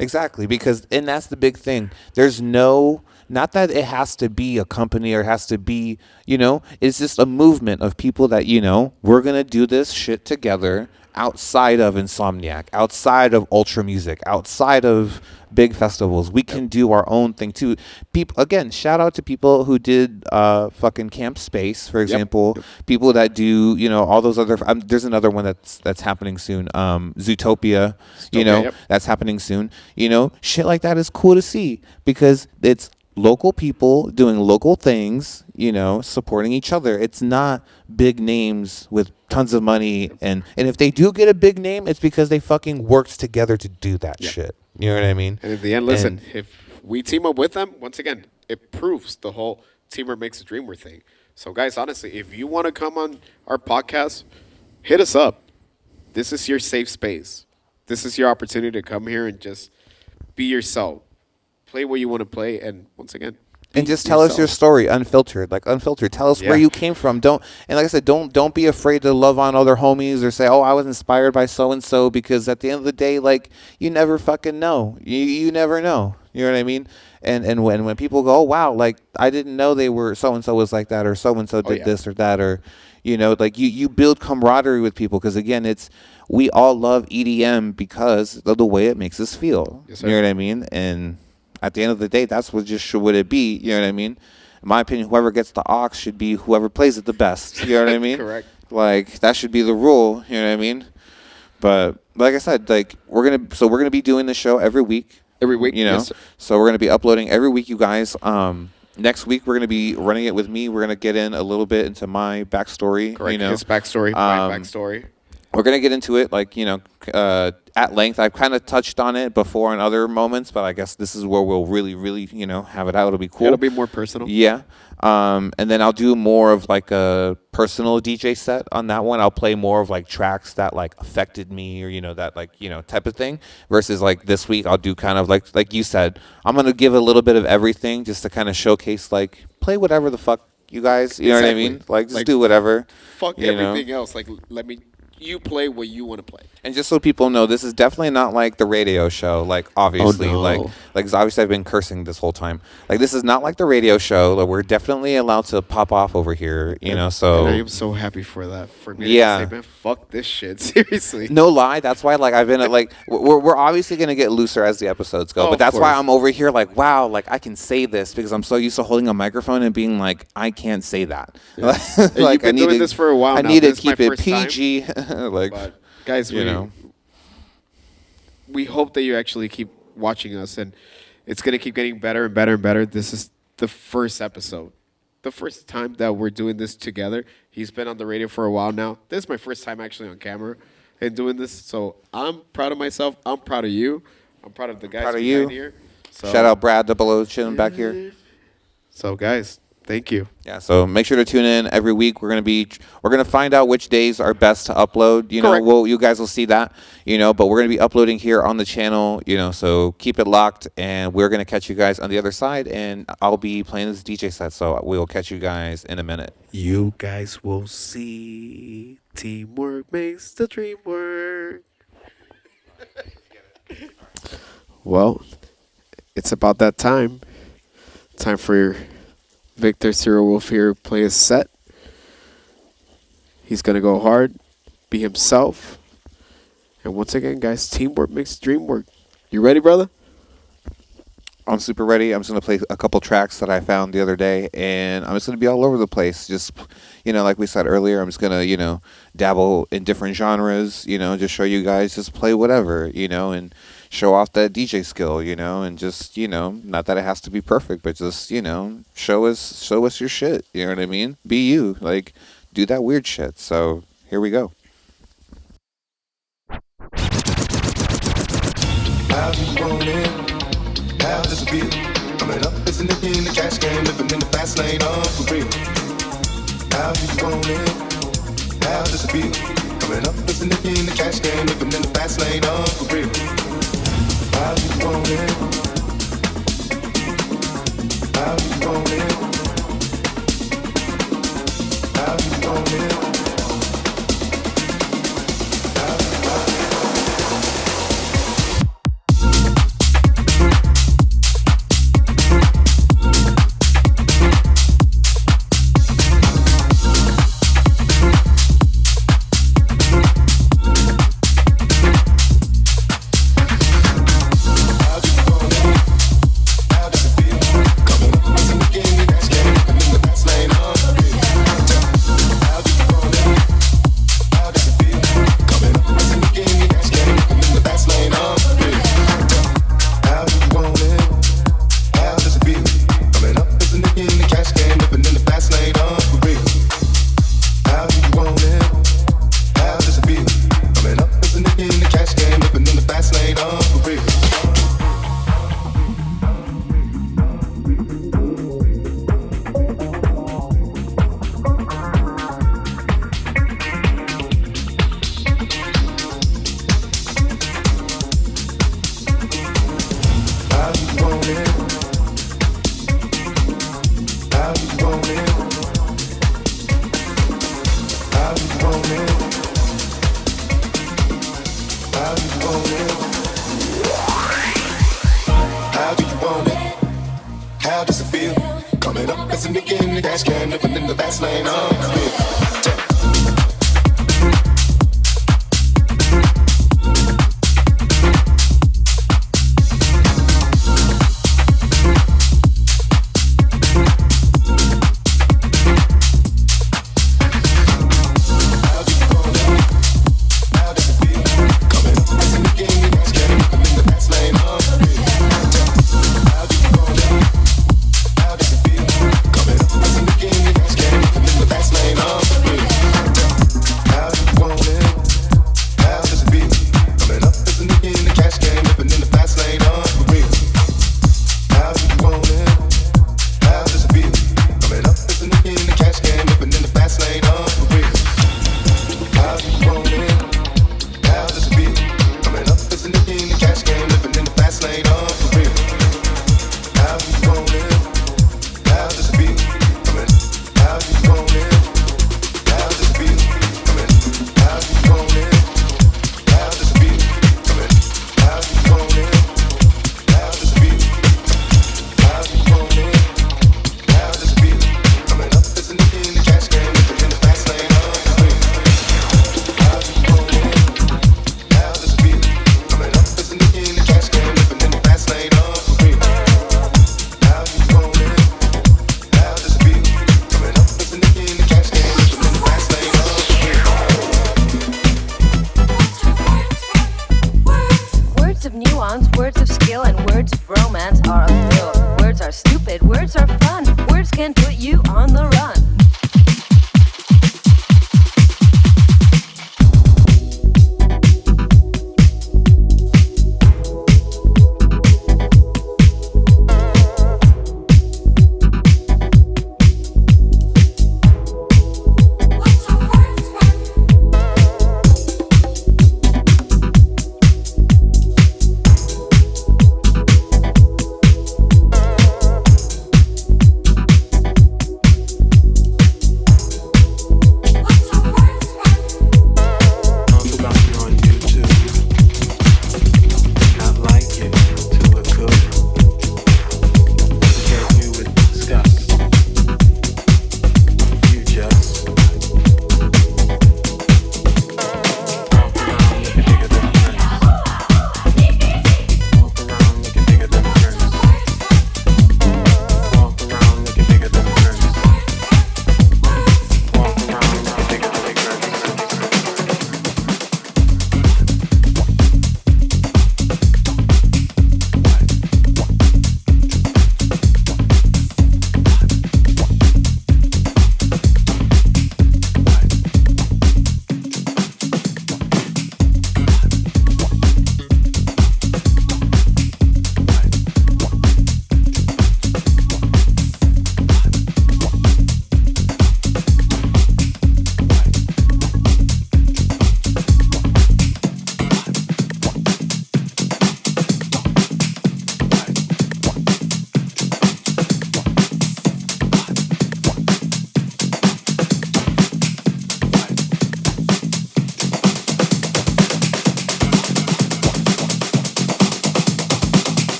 Exactly, and that's the big thing. There's not that it has to be a company or it has to be, it's just a movement of people that, we're going to do this shit together outside of Insomniac, outside of Ultra Music, outside of big festivals. We can do our own thing too. People, again, shout out to people who did fucking Camp Space, for example. People that do, all those other. There's another one that's happening soon. Zootopia, that's happening soon. Shit like that is cool to see, because it's local people doing local things, supporting each other. It's not big names with tons of money, and if they do get a big name, it's because they fucking worked together to do that shit. You know what I mean? And at the end, listen, if we team up with them, once again, it proves the whole teamwork makes the dream work thing. So guys, honestly, if you want to come on our podcast, hit us up. This is your safe space. This is your opportunity to come here and just be yourself. Play what you want to play, and once again, and just tell us your story, unfiltered. Tell us where you came from. And like I said, don't be afraid to love on other homies or say, oh, I was inspired by so and so, because at the end of the day, like, you never fucking know. You never know. You know what I mean? And when people go, oh wow, like, I didn't know they were so and so was like that, or so and so did this or that, or like, you build camaraderie with people, because again, we all love EDM because of the way it makes us feel. Yes, sir. You know what I mean? And at the end of the day, that's what it be. You know what I mean? In my opinion, whoever gets the aux should be whoever plays it the best. You know what I mean? Correct. Like, that should be the rule. You know what I mean? But like I said, like, we're gonna be doing the show every week. Every week, yes, so we're gonna be uploading every week, you guys. Next week we're gonna be running it with me. We're gonna get in a little bit into my backstory. Correct. His backstory, my backstory. We're going to get into it, like, at length. I've kind of touched on it before in other moments, but I guess this is where we'll really, really, have it out. It'll be cool. It'll be more personal. Yeah. And then I'll do more of, like, a personal DJ set on that one. I'll play more of, like, tracks that, like, affected me, or, that, like, type of thing. Versus, like, this week I'll do kind of, like you said, I'm going to give a little bit of everything just to kind of showcase, like, play whatever the fuck you guys, you know what I mean? Like, just do whatever. Fuck everything else. Like, you play what you want to play. And just so people know, this is definitely not like the radio show. Like, obviously, like 'cause obviously I've been cursing this whole time. Like, this is not like the radio show. Like, we're definitely allowed to pop off over here, so. And I am so happy for that. For me to say, man, fuck this shit. Seriously. No lie. That's why, like, I've been, like, we're obviously going to get looser as the episodes go. But that's why I'm over here, like, wow, like, I can say this because I'm so used to holding a microphone and being like, I can't say that. Yeah. Like, you've been doing this for a while now. I need to keep it PG. Like, but guys, we hope that you actually keep watching us, and it's going to keep getting better and better and better. This is the first episode, the first time that we're doing this together. He's been on the radio for a while now. This is my first time actually on camera and doing this, so I'm proud of myself. I'm proud of you. I'm proud of the guys behind here. Shout out Brad Double chilling back here. So guys, thank you. Yeah, so make sure to tune in every week. We're gonna find out which days are best to upload. Correct. You guys will see that. But we're gonna be uploading here on the channel. So keep it locked, and we're gonna catch you guys on the other side. And I'll be playing this DJ set, so we'll catch you guys in a minute. You guys will see. Teamwork makes the dream work. Well, it's about that time. Time for Victor ZeroWolf here to play his set. He's going to go hard, be himself. And once again, guys, teamwork makes the dream work. You ready, brother? I'm super ready. I'm just going to play a couple tracks that I found the other day, and I'm just going to be all over the place. Just, like we said earlier, I'm just going to, dabble in different genres, just show you guys, just play whatever, and show off that DJ skill, and just, not that it has to be perfect, but just, show us your shit. You know what I mean? Be you. Like, do that weird shit. So here we go. How do you want it? How does it feel? Coming up, it's in the cash game, living in the fast lane, for real. How do you want it? How does it feel? Coming up, it's in the cash game, living in the fast lane, for real. How do you want it? How do you want it? How do you want it?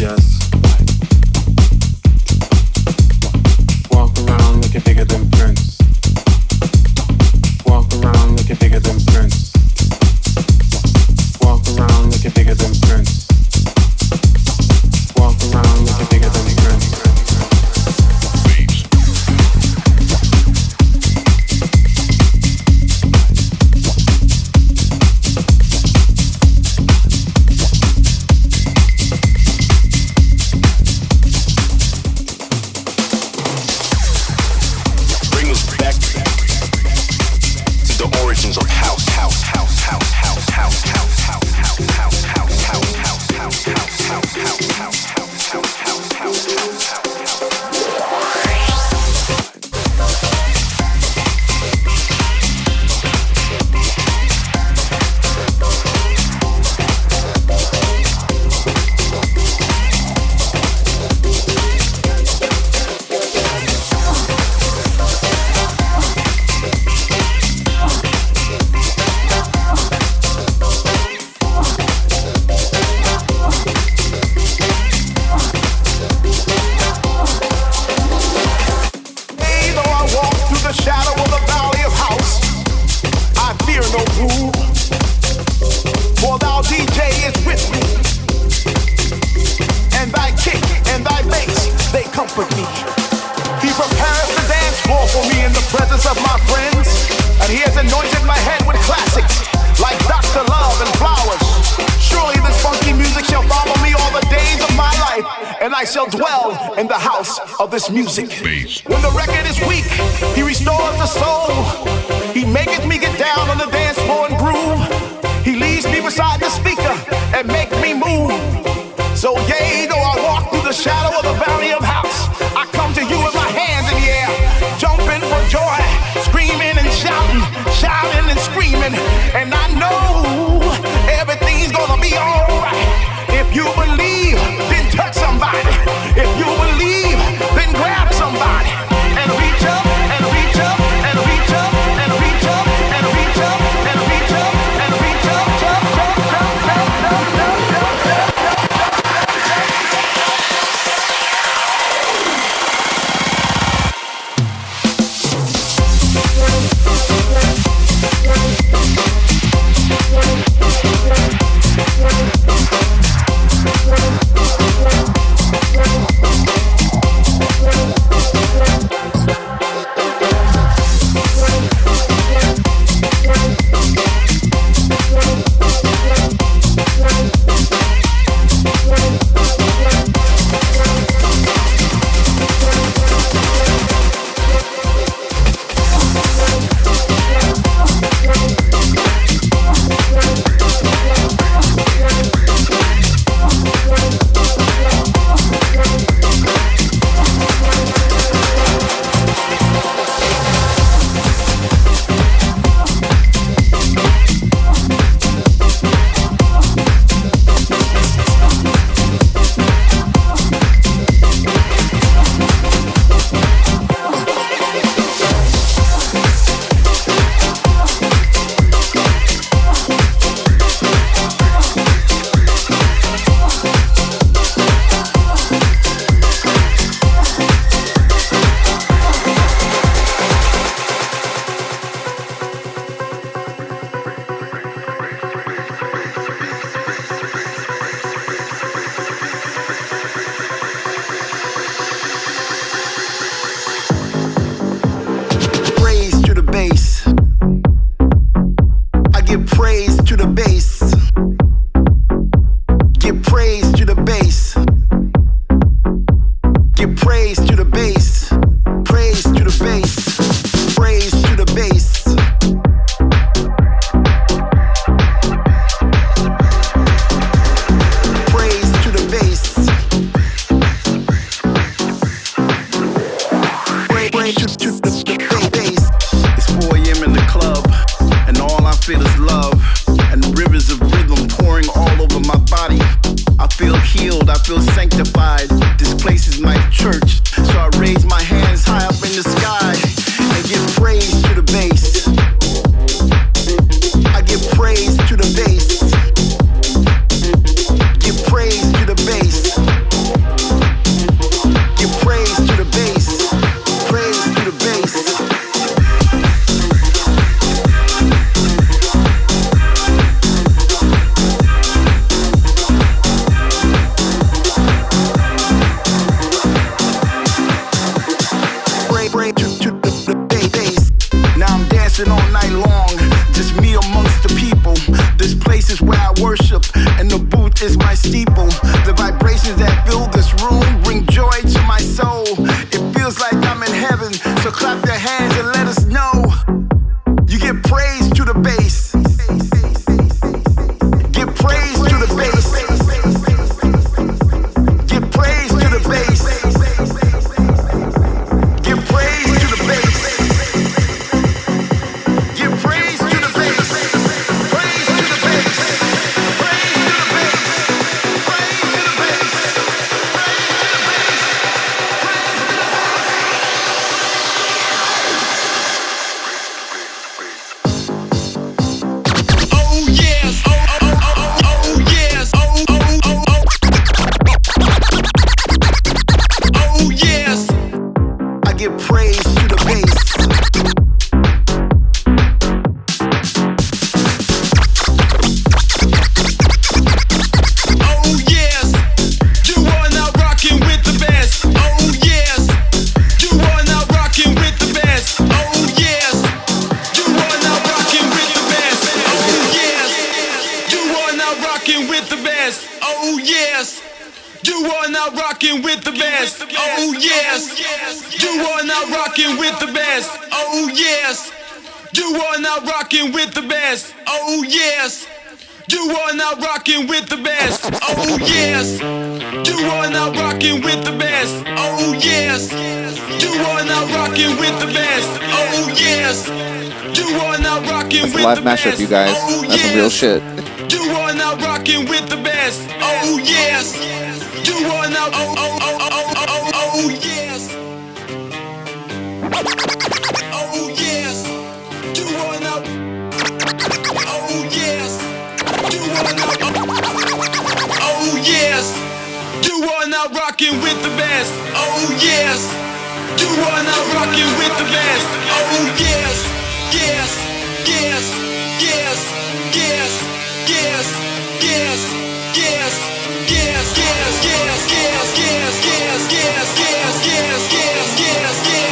just walk around looking bigger than Prince. Walk around looking bigger than Prince. Walk around looking bigger than Prince. Walk around looking bigger than Prince. This music. When the record is weak, he restores the soul. He maketh me get down on the dance floor and groove. He leaves me beside the speaker and make me move. So yea, though I walk through the shadow of the valley of house, I come to you with my hands in the air, jumping for joy, screaming and shouting, shouting and screaming. And I know everything's gonna be alright. If you believe, then touch somebody. If you believe, then grab somebody and reach up and reach up and reach up and reach up and reach up and reach up and reach up, You are now rocking with the best. Oh yes. You are now rocking with the best. Oh yes. You are now rocking with the best. Oh yes. You are now rocking with the best. Oh yes. You are now rocking with the best. Oh yes. You are now rocking with the best. Oh yes. You are now rocking That's a with live the mashup, best. you guys. Oh, That's some real yes. shit. You are now rocking with the best. Oh yes. You are now oh yes. Oh yes. You are now oh yes. You are now oh yes. You are now rocking with the best. Oh yes. You are now rocking with the best. Oh yes. Yes. Yes. Yes. Yes. Yes. Yes. Yes. Yes. Yes. Yes. Yes. Yes. Yes. Yes. Yes. Yes. Yes.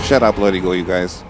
Shut up, Bloody Go, you guys.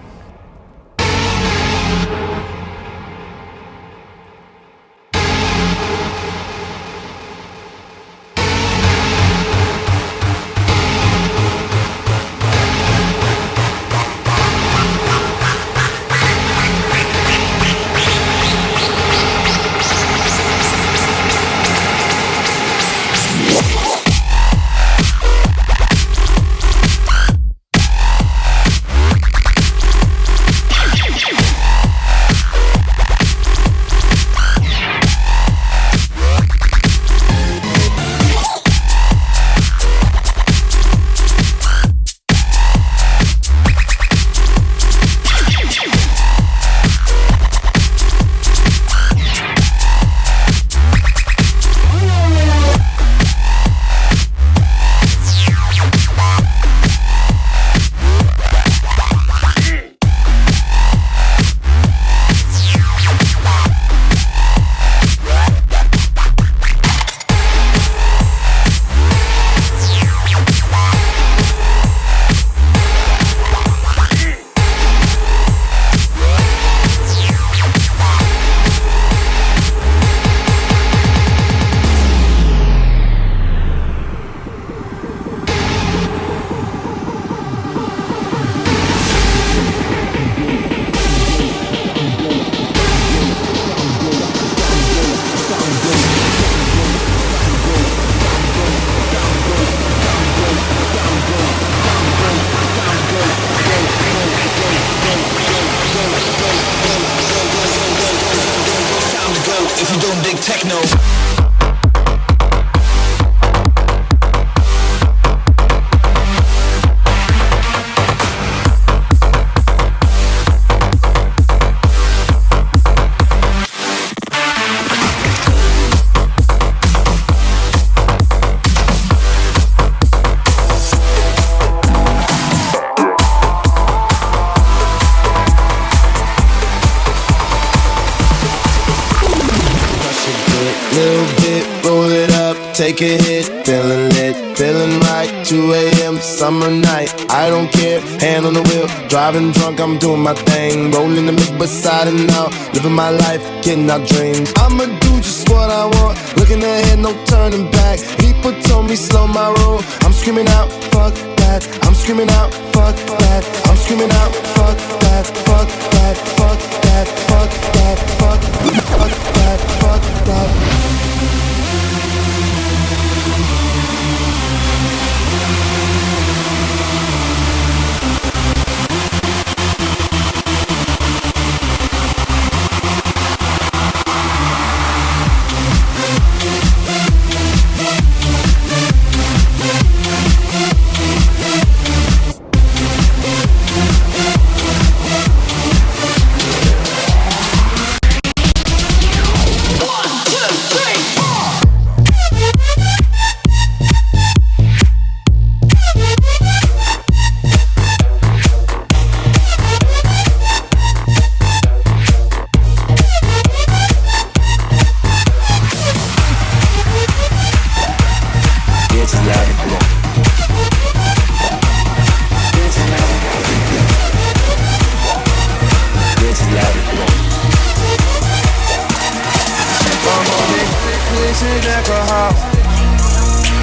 Take a hit, feeling lit, feeling right. 2 a.m. summer night, I don't care. Hand on the wheel, driving drunk, I'm doing my thing. Rolling the mid beside and out, living my life, getting out dreams. I'ma do just what I want, looking ahead, no turning back. People told me slow my roll, I'm screaming out, fuck that. I'm screaming out, fuck that. I'm screaming out, fuck that, fuck that, fuck that, fuck that, fuck that, fuck that.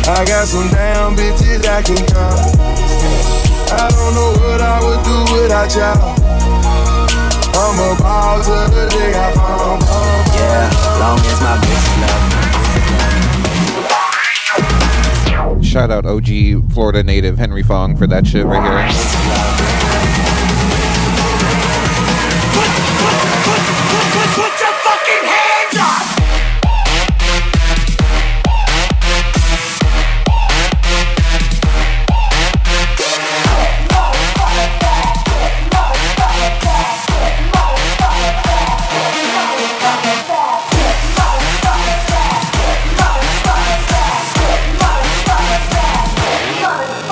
I got some damn bitches I can call. I don't know what I would do without y'all. I'm a ball to the day I fall. Yeah, long as my bitch love me. Shout out OG Florida native Henry Fong for that shit right here. Put your fucking hands up!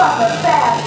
Motherfucker bad.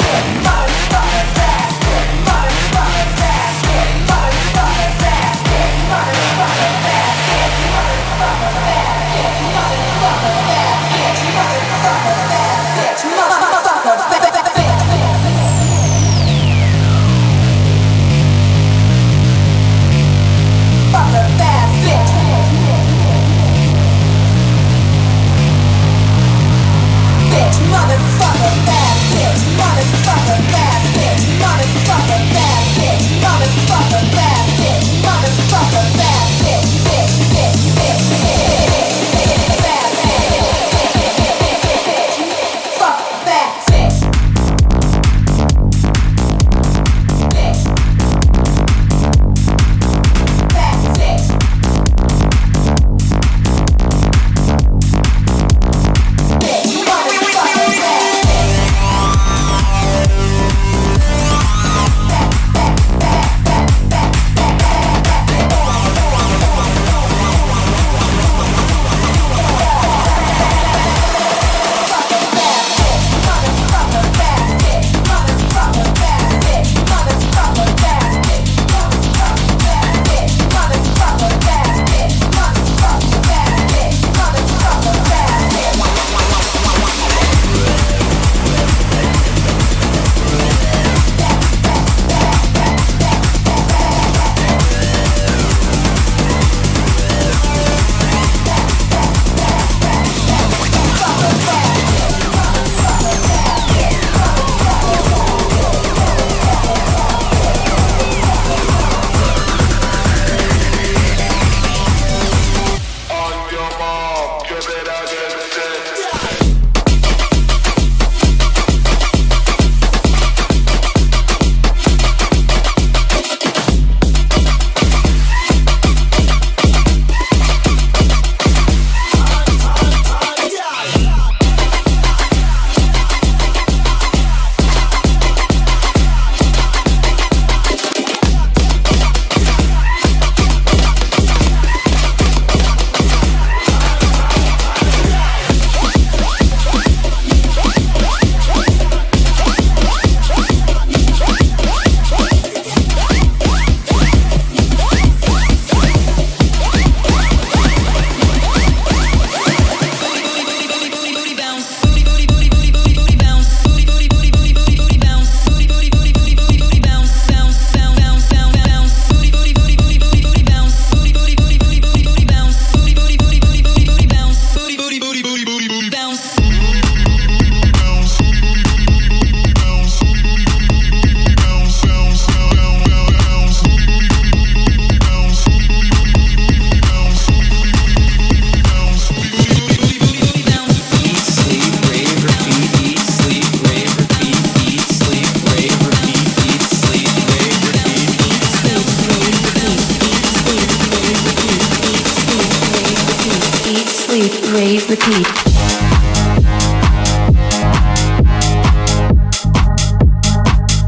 sleep, rave, repeat.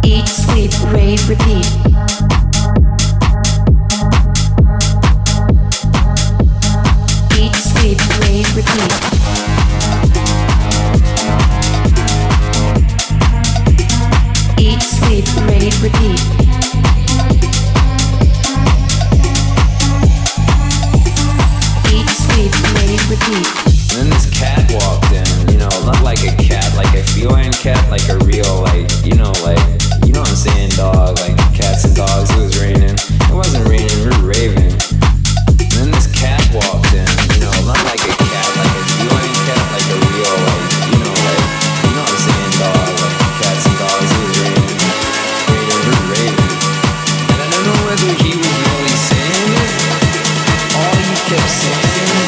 Eat, sleep, rave, repeat. Eat, sleep, rave, repeat. Eat, sleep, rave, repeat. Eat, sleep, rave, repeat. And then this cat walked in, you know, not like a cat, like a feline cat, like a real, like, you know what I'm saying, dog, like cats and dogs. It was raining. It wasn't raining, we were raving. And then this cat walked in, you know, not like a cat, like a feline cat, like a real, like, you know what I'm saying, dog, like cats and dogs. It was raining, we were raving. And I don't know whether he was really saying it. All he kept saying,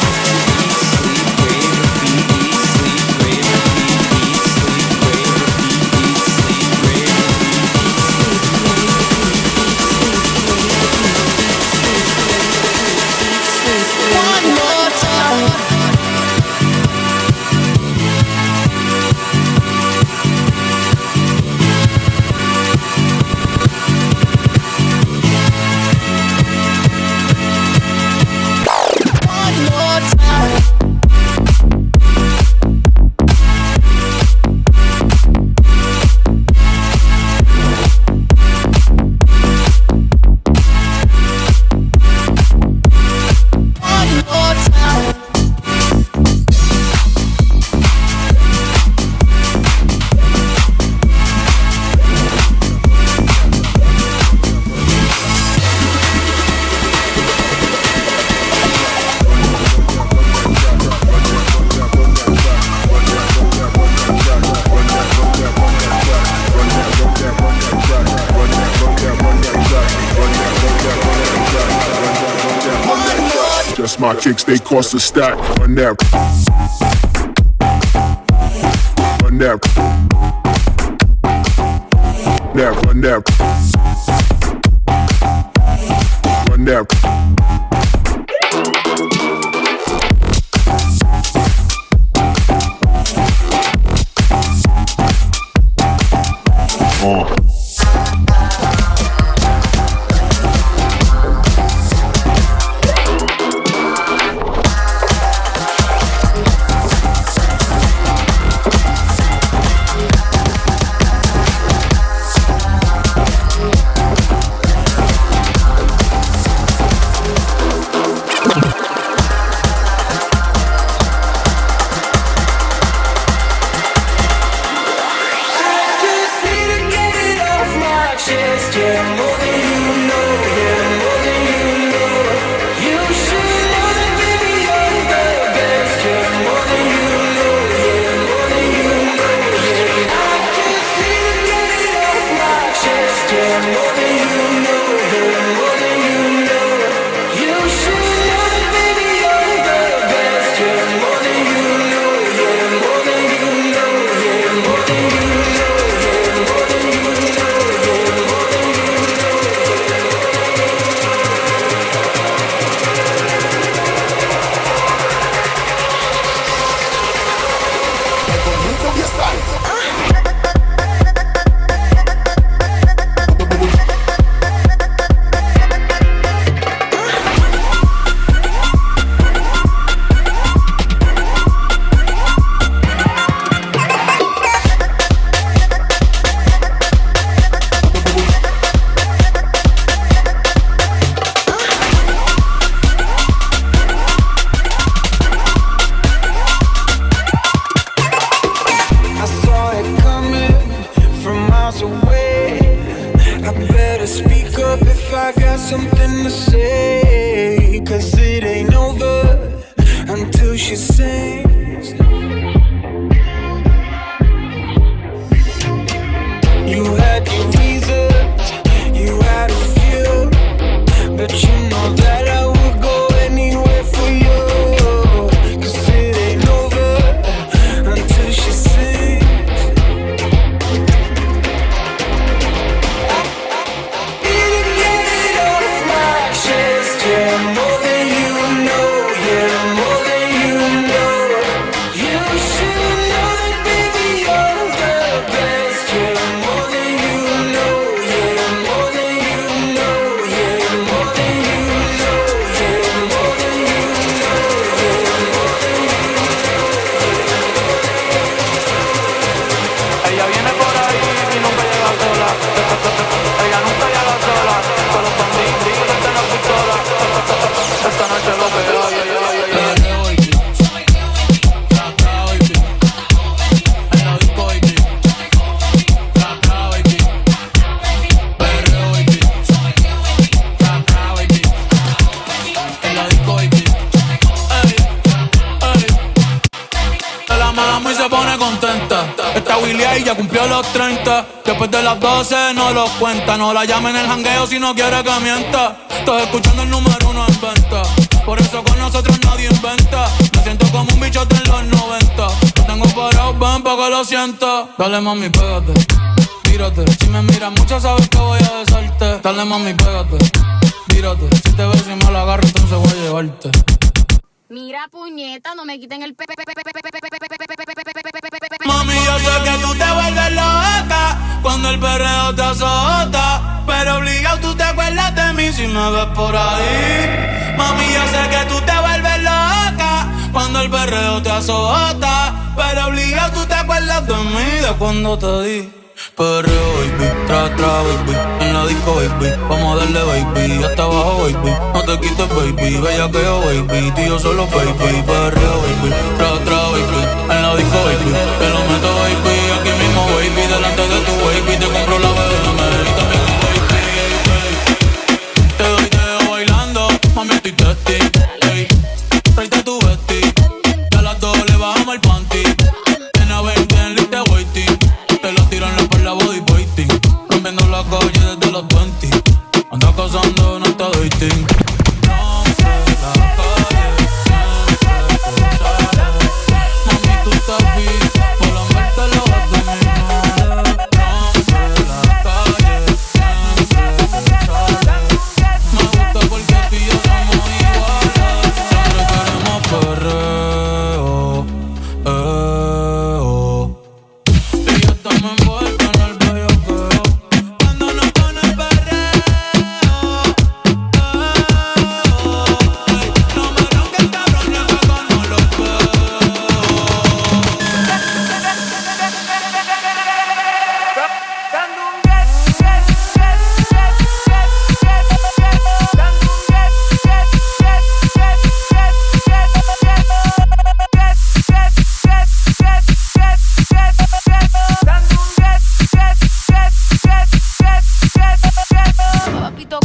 eat, sleep, rave, repeat, eat, sleep, rave, repeat, eat, sleep, rave, repeat, eat, sleep, rave, repeat. One more time. One more time. One more time. Just my kicks, they cost a stack. Run that. Run that. Run that. Run that. something to say, 'cause it ain't over until she sings. You had your reasons, you had a few, but you know that I would go anywhere for you, 'cause it ain't over until she sings. More than you know, yeah, more than you know. llamamos y se pone contenta. Esta Willy ahí ya cumplió los 30. Después de las 12 no los cuenta. No la llame en el jangueo si no quiere que mienta. Estoy escuchando el número 1 en venta. Por eso con nosotros nadie inventa. Me siento como un bichote en los 90. Lo tengo parado, ven pa' que lo sienta. Dale mami, pégate, tírate. Si me miras mucho sabes que voy a besarte. Dale mami, pégate, tírate. Si te ves y me la agarro entonces voy a llevarte. Mira puñeta, no me quiten el Mami, yo sé que tú te vuelves loca cuando el perreo te azota, pero obligado tú te acuerdas de mí si me ves por ahí. Mami, yo sé que tú te vuelves loca cuando el perreo te azota, pero obligado tú te acuerdas de mí de cuando te di. Perreo, baby, tra, baby, en la disco, baby, vamos a darle, baby, hasta abajo, baby, no te quites, baby, bellaqueo, baby, tú y yo solo, baby, perreo, baby, tra, baby, en la disco, baby, te lo meto, baby, aquí mismo, baby, delante de tu baby, te compro la BM y también un baby, te doy dedo bailando, mami, estoy testing, ey, tráete tu vesti, y a las 2 le bajamos el panty, nena, ven, liste waiting. Te lo tiran por la body painting. Rompiendo la calle desde los 20. Anda cazando, no está dating. Rompe la calle, siempre te sale. Mami, tú estás fit, por la muerte lo vas de mi madre. Rompe la calle, siempre te sale. Me gusta porque tú y yo somos iguales. Siempre queremos perreo, estamos envueltos en el bellaqueo. Cuando nos pone el perreo, no me ronques, cabrón, ni acá no lo veo. papito.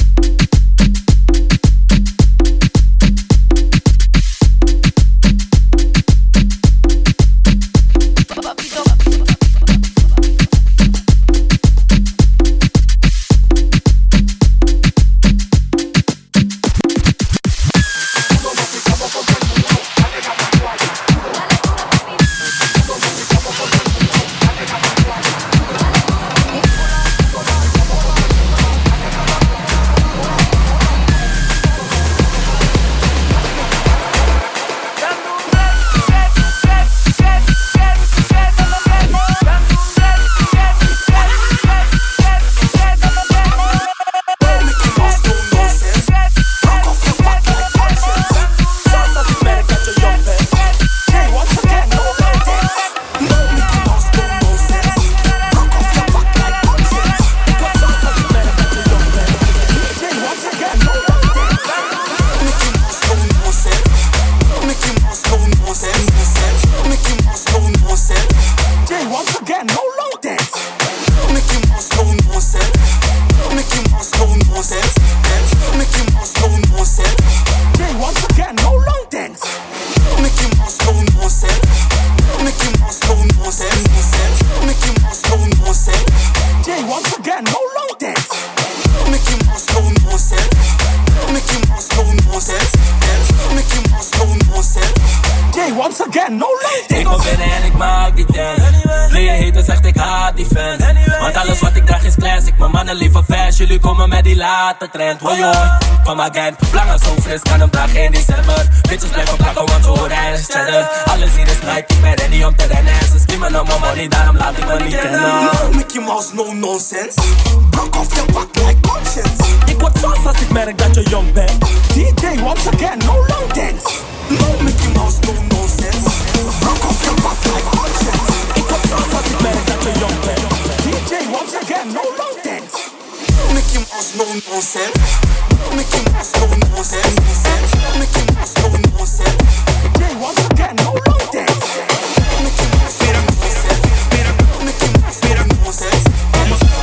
Ik kom binnen en ik maak die tent. Vleer heet zegt ik haat die fans. Want alles wat ik draag is classic. Mijn mannen liever fast, jullie komen met die late trend. Hoi hoi, kom again. Lange zo fris, kan hem dragen in december. Bitches blijven plakken, want ze horen er is cheddar. Alles hier is night, ik ben ready om te rennen. Ze skimmen om mijn money, daarom laat ik me niet kennen. No Mickey Mouse, no nonsense. Broke off your back like conscience. Ik word vast als ik merk dat je jong bent. DJ, once again, no long dance. No Mickey Mouse, no nonsense. Broke off your back like conscience. Ik word vast als ik merk dat je jong bent. DJ, once again, no long dance. Mickey Mouse, no nonsense. Mickey Mouse, no nonsense. Mickey Mouse, no nonsense. DJ, once again, no long dance. Mickey Mouse, no nonsense. Mickey Mouse, no nonsense.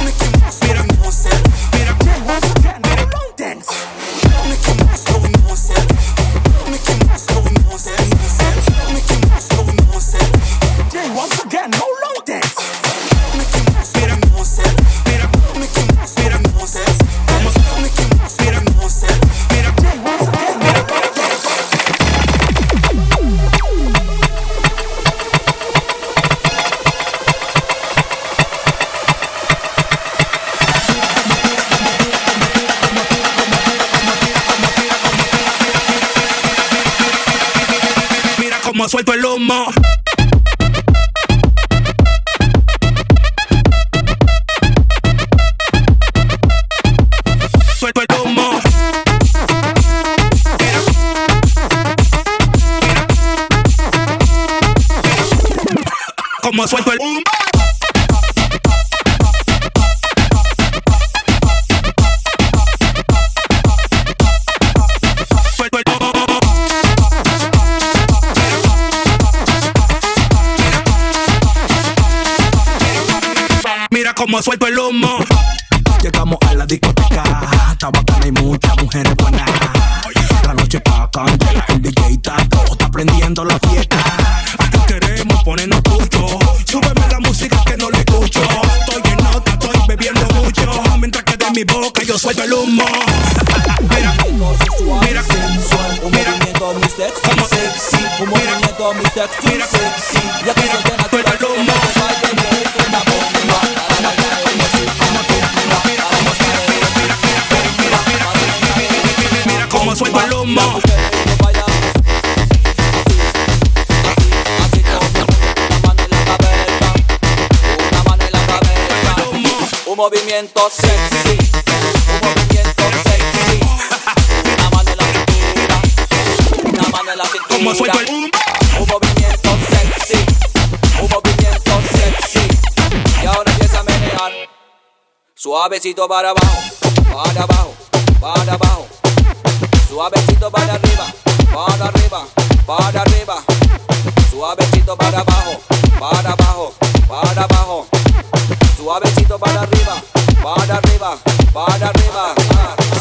Mickey Mouse, no nonsense. DJ, once again, no long dance. Mickey Mouse, no nonsense. Mickey Mouse, no nonsense. suelto el humo. Suelto el humo. Como suelto el humo. Mira como suelto el humo. Llegamos a la discoteca, está bacana y muchas mujeres buenas. La noche pa' candela, el DJ está prendiendo la fiesta. Aquí queremos ponernos tuyo. Súbeme la música que no le escucho. Estoy en nota, estoy bebiendo mucho. Mientras que de mi boca yo suelto el humo. Mira, mira, sensual, un movimiento muy sexy, sexy, un movimiento muy sexy, mira, sexy. Ya que se llena suelto el humo. Mira cómo suelto el humo. Un movimiento sexy, un movimiento sexy. Una mano en la cintura, una mano en la cintura. Como suelto el humo. Un movimiento sexy, un movimiento sexy. Y ahora empieza a menear. Suavecito para abajo, para abajo, para abajo. Suavecito para arriba, para arriba, para arriba. Suavecito para abajo, para abajo, para abajo. Suavecito para arriba, para arriba, para arriba.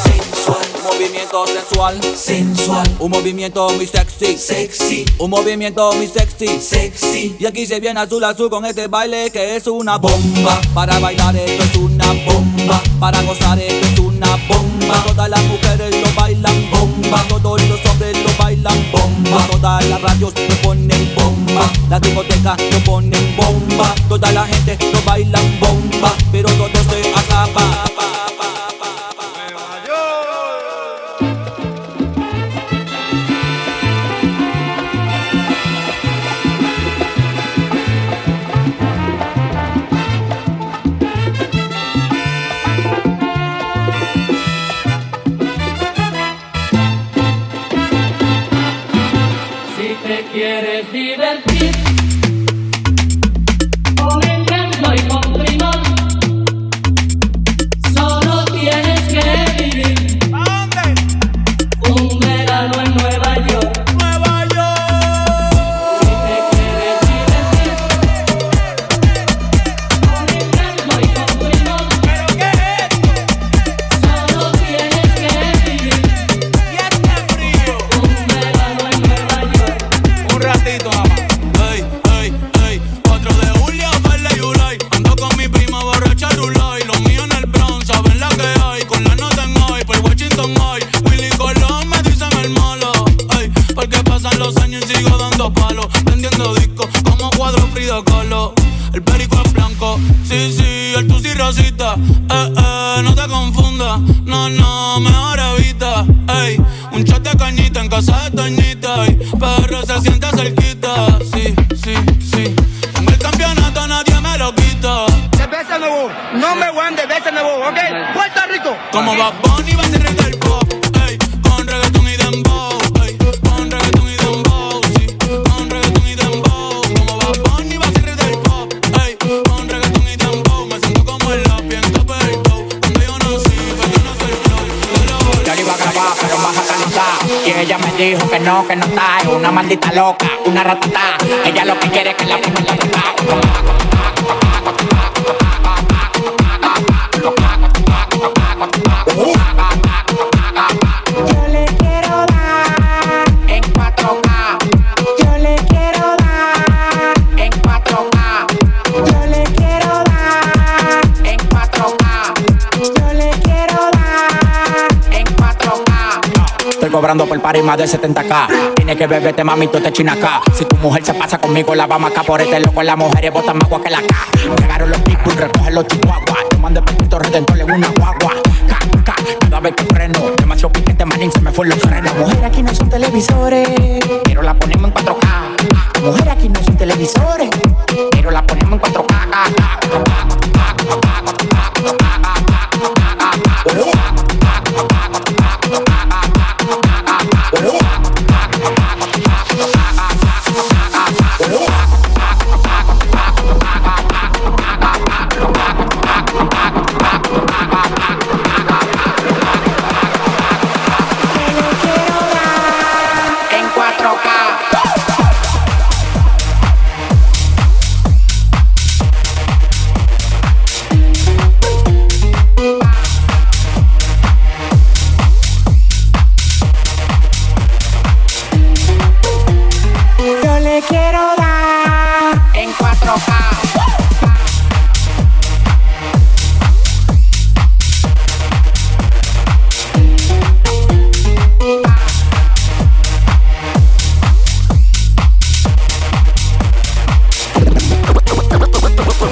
Sensual, un movimiento sensual, sensual. Un movimiento muy sexy, sexy. Un movimiento muy sexy, sexy. Y aquí se viene azul azul con este baile que es una bomba. Para bailar esto es una bomba. Para gozar esto es una bomba. Todas las mujeres lo bailan bomba. Todos los hombres lo bailan bomba. Todas las radios lo ponen bomba. Las discotecas lo ponen bomba. Toda la gente lo bailan bomba. Pero todo se acaba. Si te quieres divertir, con ejemplo y con primor, solo tienes que vivir. ¿A dónde? Un verano en Nueva York. Nueva York. Si te quieres divertir, con ejemplo y con primor, ¿pero qué es esto? Solo tienes que vivir. Y este frío. Un verano en Nueva York. Un ratito nada más. Ey, ey, ey. 4 de julio, verde y Ulay. Ando con mi prima borracha Rulay. Los míos en el Bronx, saben la que hay. Con la nota en hoy, por Washington hoy. Willy Colón me dicen el malo. Ey, porque pasan los años y sigo dando palos. Prendiendo discos como cuadro Frida Kahlo. El perico es blanco, sí, sí, el tusi rosita. No te confundas, no, no, mejor evita. Ey, un shot de cañita en casa de Toñita. Ey, pero se siente cerquita, sí, sí, sí. Tengo el campeonato, nadie me lo quita. Cerveza nuevo, number one de cerveza nuevo, ¿ok? Puerto Rico. Como Bad Bunny va a ser rey del pop. Ey, con reggaeton y dembow. Ey, con reggaeton y dembow, sí. Con reggaeton y dembow. Como Bad Bunny va a ser rey del pop. Ey, con reggaeton y dembow. Me siento como el lápiz en top del flow. Cuando yo nací, pues yo no soy flow. Yo le iba a grabar, pero baja calidad. Y ella me dijo que no está. Es una maldita loca, una ratata. Ella lo que quiere es que la ponga en la boca. Yo le quiero dar en 4K. Yo le quiero dar En 4K. Yo le quiero dar En 4K. Yo le quiero dar En 4K. Estoy cobrando por party más de 70K. Tienes que beberte, mami, tú te china acá. Si tu mujer se pasa conmigo, la vamos acá. Por este loco, las mujeres botan más agua que la K. Llegaron los people, recogen los chihuahuas. Te mandé Pepito Redentor en una guagua. Cada vez que freno, demasiado piquete, manín, se me fue los frenos. Mujer, aquí no son televisores, Pero la ponemos en 4K. Mujer, aquí no son televisores, pero la ponemos en 4K. En 4K. Yo le quiero dar En 4K.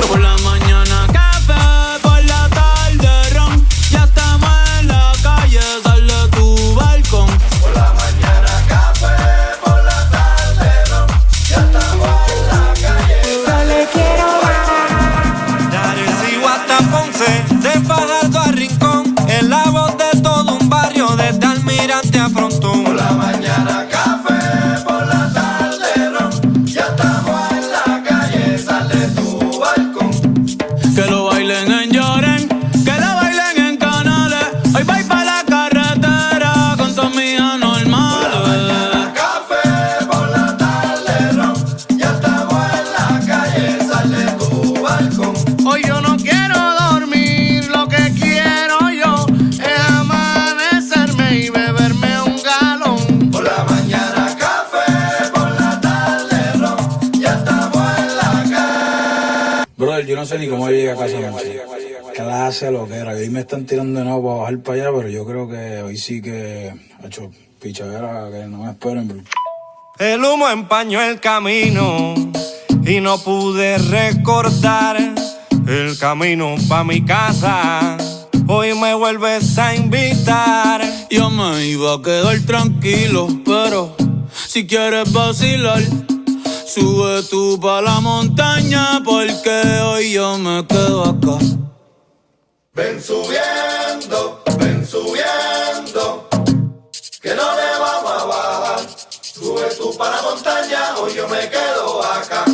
Por la mañana café, por la tarde ron. Ya estamos en la calle, sal de tu balcón. Por la mañana café, por la tarde ron. Ya estamos en la calle. Yo le quiero dar De Arecibo hasta Ponce, de Fajardo a Rincón, es la voz de todo un barrio, desde Almirante a Frontón. Por la mañana café, por la tarde ron, ya estamos en la calle, sal de tu balcón. Que lo bailen en Lloren, que lo bailen en Canales. Hoy voy pa' la carretera con tus amigas normales. Café, por la tarde ron, ya estamos en la calle, sal de tu balcón. Hoy yo no quiero dormir, lo que quiero yo es amanecerme y beberme un galón. Por la mañana café, por la tarde ron, ya estamos en la calle. Brother, yo no sé ni cómo llegué a casa anoche. Clase lo que era. Hoy me están tirando de nuevo para bajar para allá, pero yo creo que hoy sí que ha hecho pichadera, que no me esperen, bro. El humo empañó el camino y no pude recordar el camino pa' mi casa. Hoy me vuelves a invitar. Yo me iba a quedar tranquilo, pero si quieres vacilar, sube tú pa' la montaña, porque hoy yo me quedo acá. Ven subiendo, que no le vamos a bajar. Sube tú para la montaña, hoy yo me quedo acá.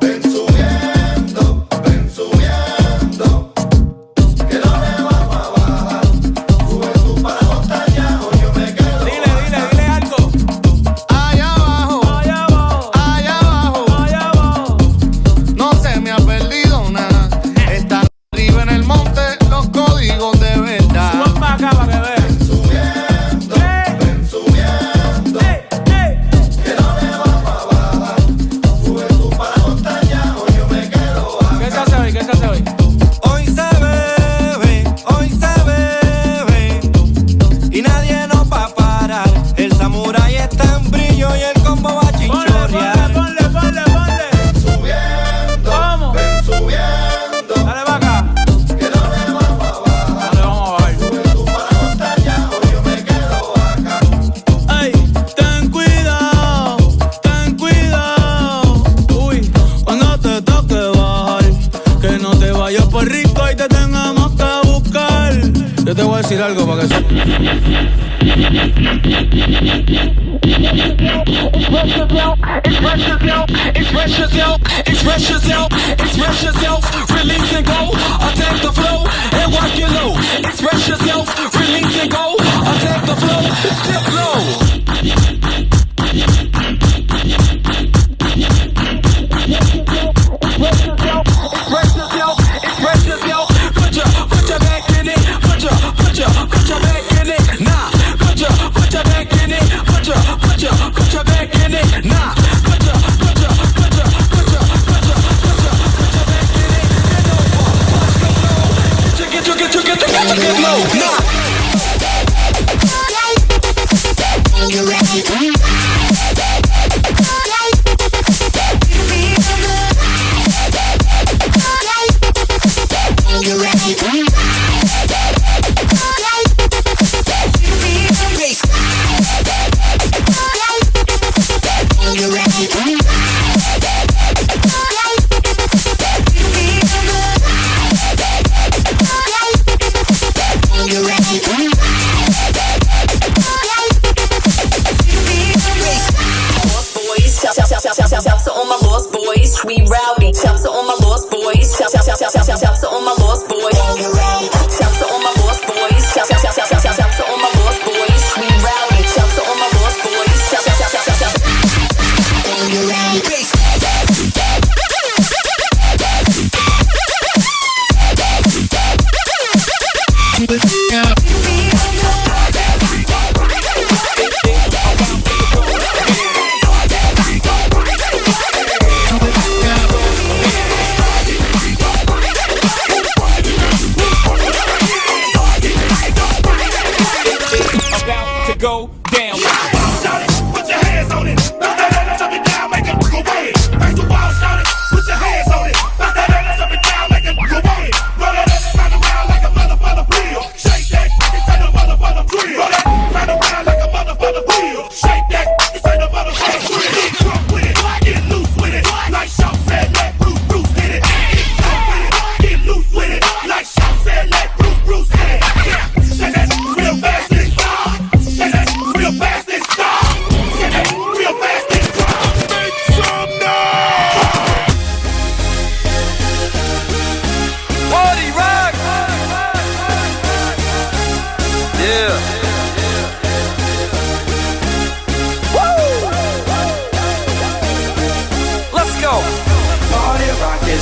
Ven subiendo, que no le vamos a bajar. Sube tú para la montaña, hoy yo me quedo acá. Dile algo. Allá abajo, allá abajo, allá abajo, allá abajo. No se me ha perdido nada. Está arriba en el monte, los códigos de verdad. Suban para acá para que vean. Que no le vamos a bajar. Sube tú para la montaña, hoy yo me quedo acá. ¿Qué se hace hoy? ¿Qué se hace hoy? Hoy se bebe, y nadie nos va a parar. El samurái está en brillo y el combo va a chinchorrear. Ponle. Ven subiendo, Vamos. ven subiendo, Dale para acá. que no le vamos a bajar. Dale, vamos a bajar. Sube tú para la montaña, hoy yo me quedo acá. Ey, ten cuidado, ten cuidado. Uy, cuando te toque bajar, que no te vayas por rico y te tengamos que buscar. Yo te voy a decir algo para que sepas. Express yourself, release and go. Attack the flow and walk your low. Express yourself, release and go. Attack the flow, step low. Express yourself. Put your back in it. Put your back in it. Nah. Put your back in it. Put your back in it. Nah. Put your back in it. Get over. Get low. Nah.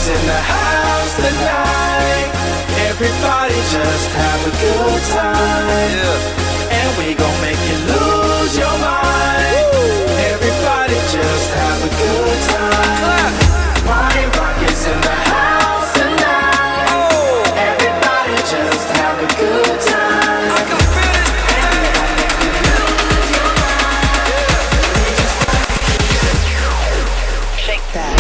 Rockets in the house tonight. Everybody just have a good time. And we gon' make you lose your mind. Everybody just have a good time. Party Rockets in the house tonight. Everybody just have a good time. I can feel it. Shake that.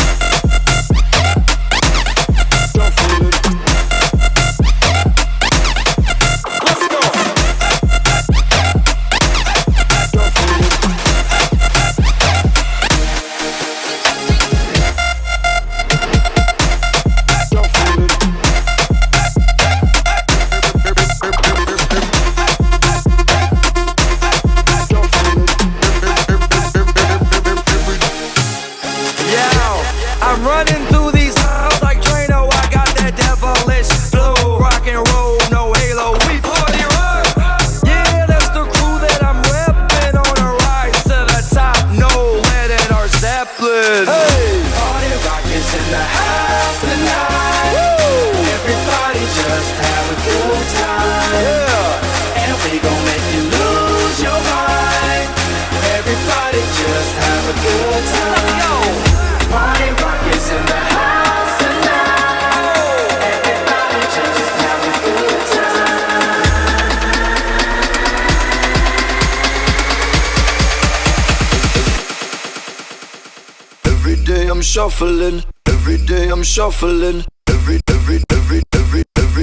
I'm running through these halls like Drano. I got that devilish flow, rock and roll, no halo. We party rock. Yeah, that's the crew that I'm repping on a ride to the top. No lead in our Zeppelin. Hey, party Rockets in the house tonight. Everybody just have a good time. Yeah, and we gon' make you lose your mind. Everybody just have a good time. Let's go. Party Rockets in the house tonight. Everybody just have a good time. Every day I'm shuffling. Every day I'm shuffling. Every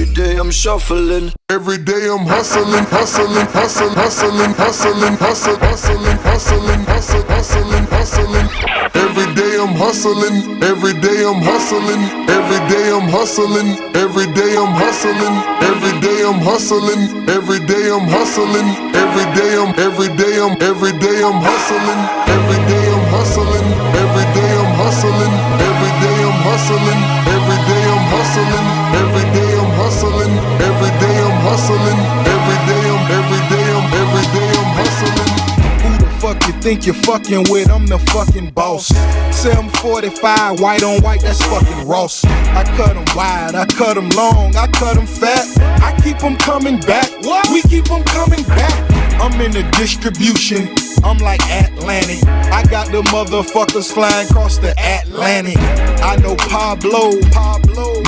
day I'm shuffling. Every day I'm hustling, hustling, hustling, hustling, hustling, hustling, hustling, hustling, hustling, hustling, hustling. Every day I'm hustling. Every day I'm hustling. Every day I'm hustling. Every day I'm hustling. Every day I'm hustling. Every day I'm hustling. Every day I'm hustling. Every day I'm hustling. Every day I'm hustling. Every day I'm hustling. Every day I'm hustling. Every day I'm hustling. Every day I'm hustling. Every day I'm hustling. Every day I'm hustling. Who the fuck you think you're fucking with? I'm the fucking boss. 745, white on white, that's fucking Ross. I cut them wide, I cut them long, I cut them fat. I keep them coming back. We keep them coming back. I'm in the distribution, I'm like Atlantic. I got the motherfuckers flying across the Atlantic. I know Pablo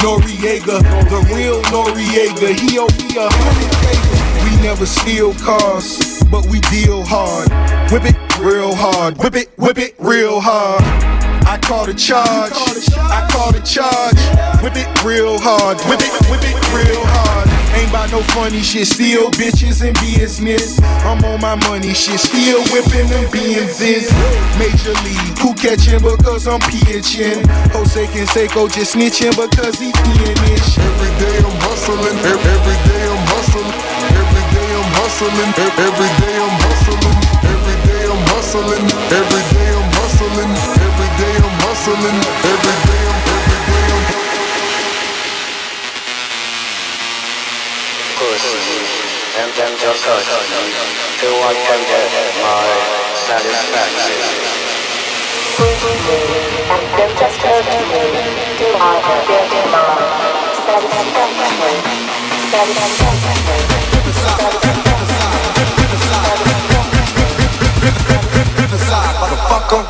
Noriega, the real Noriega. He owe me 100 favors. We never steal cars, but we deal hard. Whip it real hard, whip it real hard. I call the charge, I call the charge. Whip it real hard, whip it real hard. Ain't about no funny shit, still bitches in business. I'm on my money shit, still whipping them Benzes. Major league, who catching because I'm pitching? Jose Canseco just snitching because he finished. Every day I'm hustling, every day I'm hustling. Every day I'm hustling, every day I'm hustling. Every day I'm hustling, every day I'm hustling. Every day I'm hustling, every day I'm Pussy, and them just hurt me till I can get my satisfaction. And them just hurt me till I can get my Riverside, motherfucker.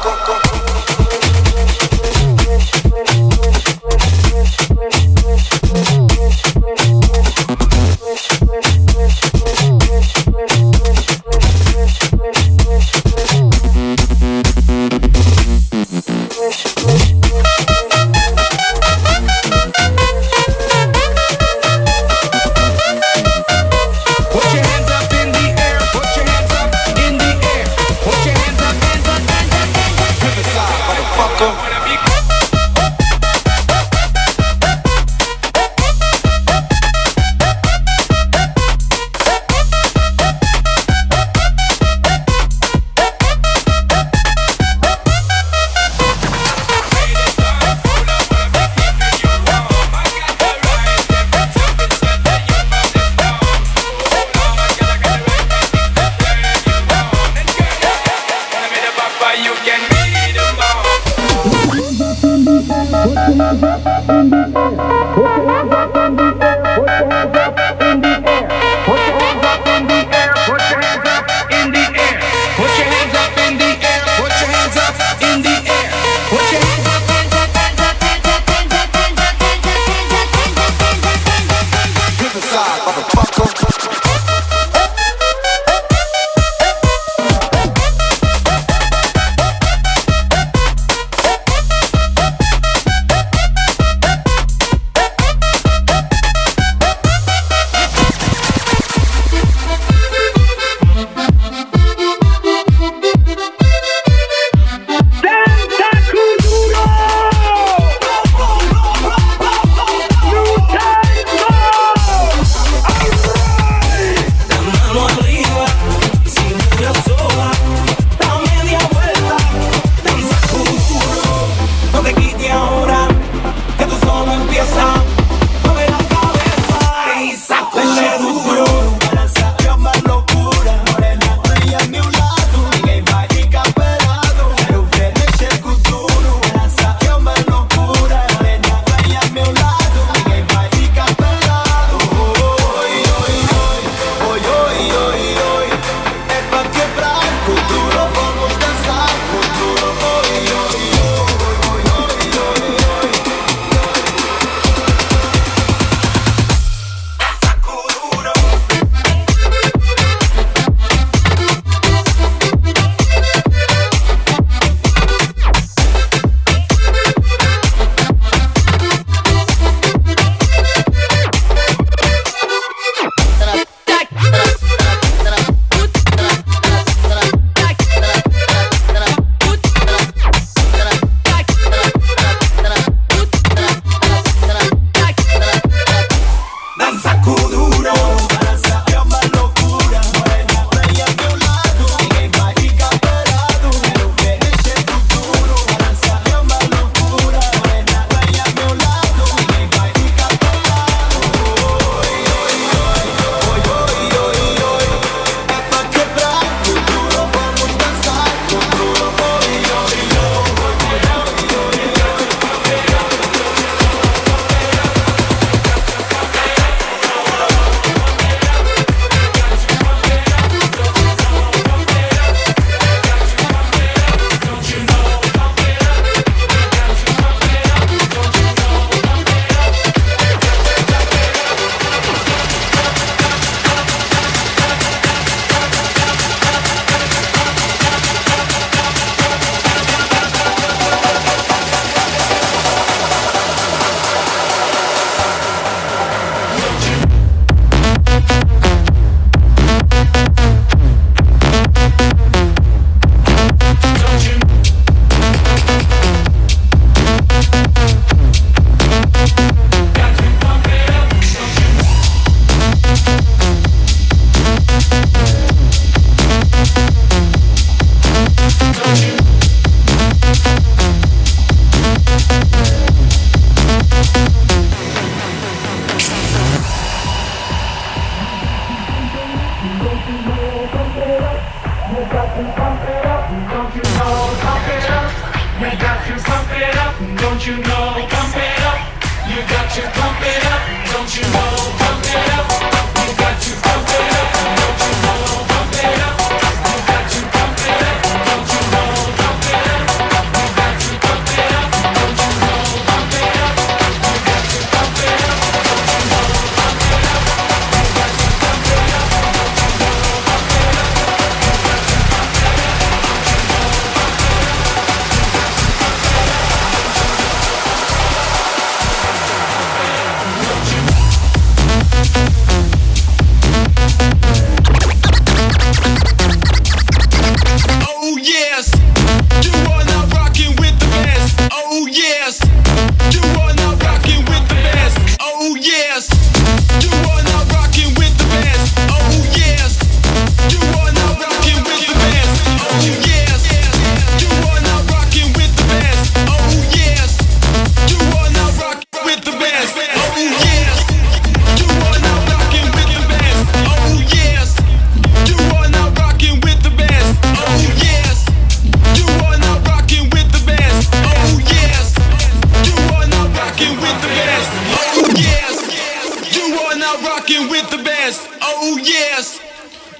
yes.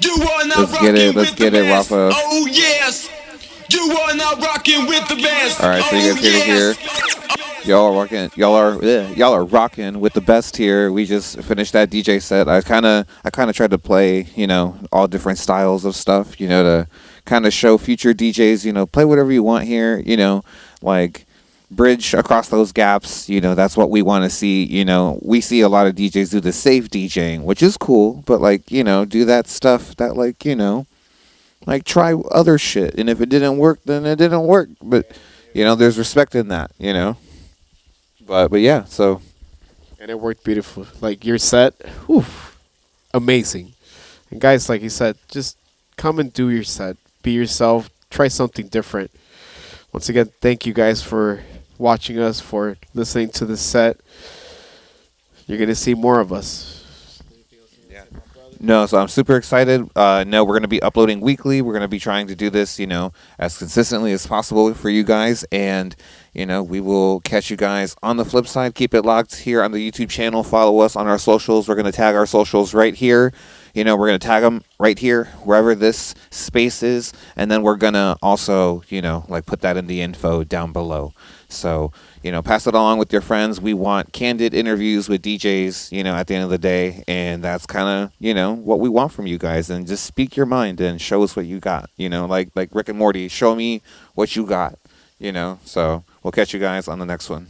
You are now Let's get it. Let's get it, Rafa. Oh yes. You are now rocking with the best. All right, so you guys hear it here. Y'all are rocking. Y'all are rocking with the best here. We just finished that DJ set. I kind of tried to play, all different styles of stuff, to kind of show future DJs, play whatever you want here, like bridge across those gaps. That's what we want to see. We see a lot of DJs do the safe DJing, which is cool, but do that stuff that like try other shit. And if it didn't work, then it didn't work. But there's respect in that. But yeah, so. And it worked beautiful. Like your set, whew, amazing. And guys, like you said, just come and do your set. Be yourself. Try something different. Once again, thank you guys for watching us, for listening to this set. You're going to see more of us. No, so I'm super excited. No, we're going to be uploading weekly. We're going to be trying to do this, as consistently as possible for you guys. And, we will catch you guys on the flip side. Keep it locked here on the YouTube channel. Follow us on our socials. We're going to tag our socials right here. We're going to tag them right here, wherever this space is. And then we're going to also, put that in the info down below. So, pass it along with your friends. We want candid interviews with DJs, at the end of the day. And that's kind of, what we want from you guys. And just speak your mind and show us what you got. Like Rick and Morty, show me what you got, So we'll catch you guys on the next one.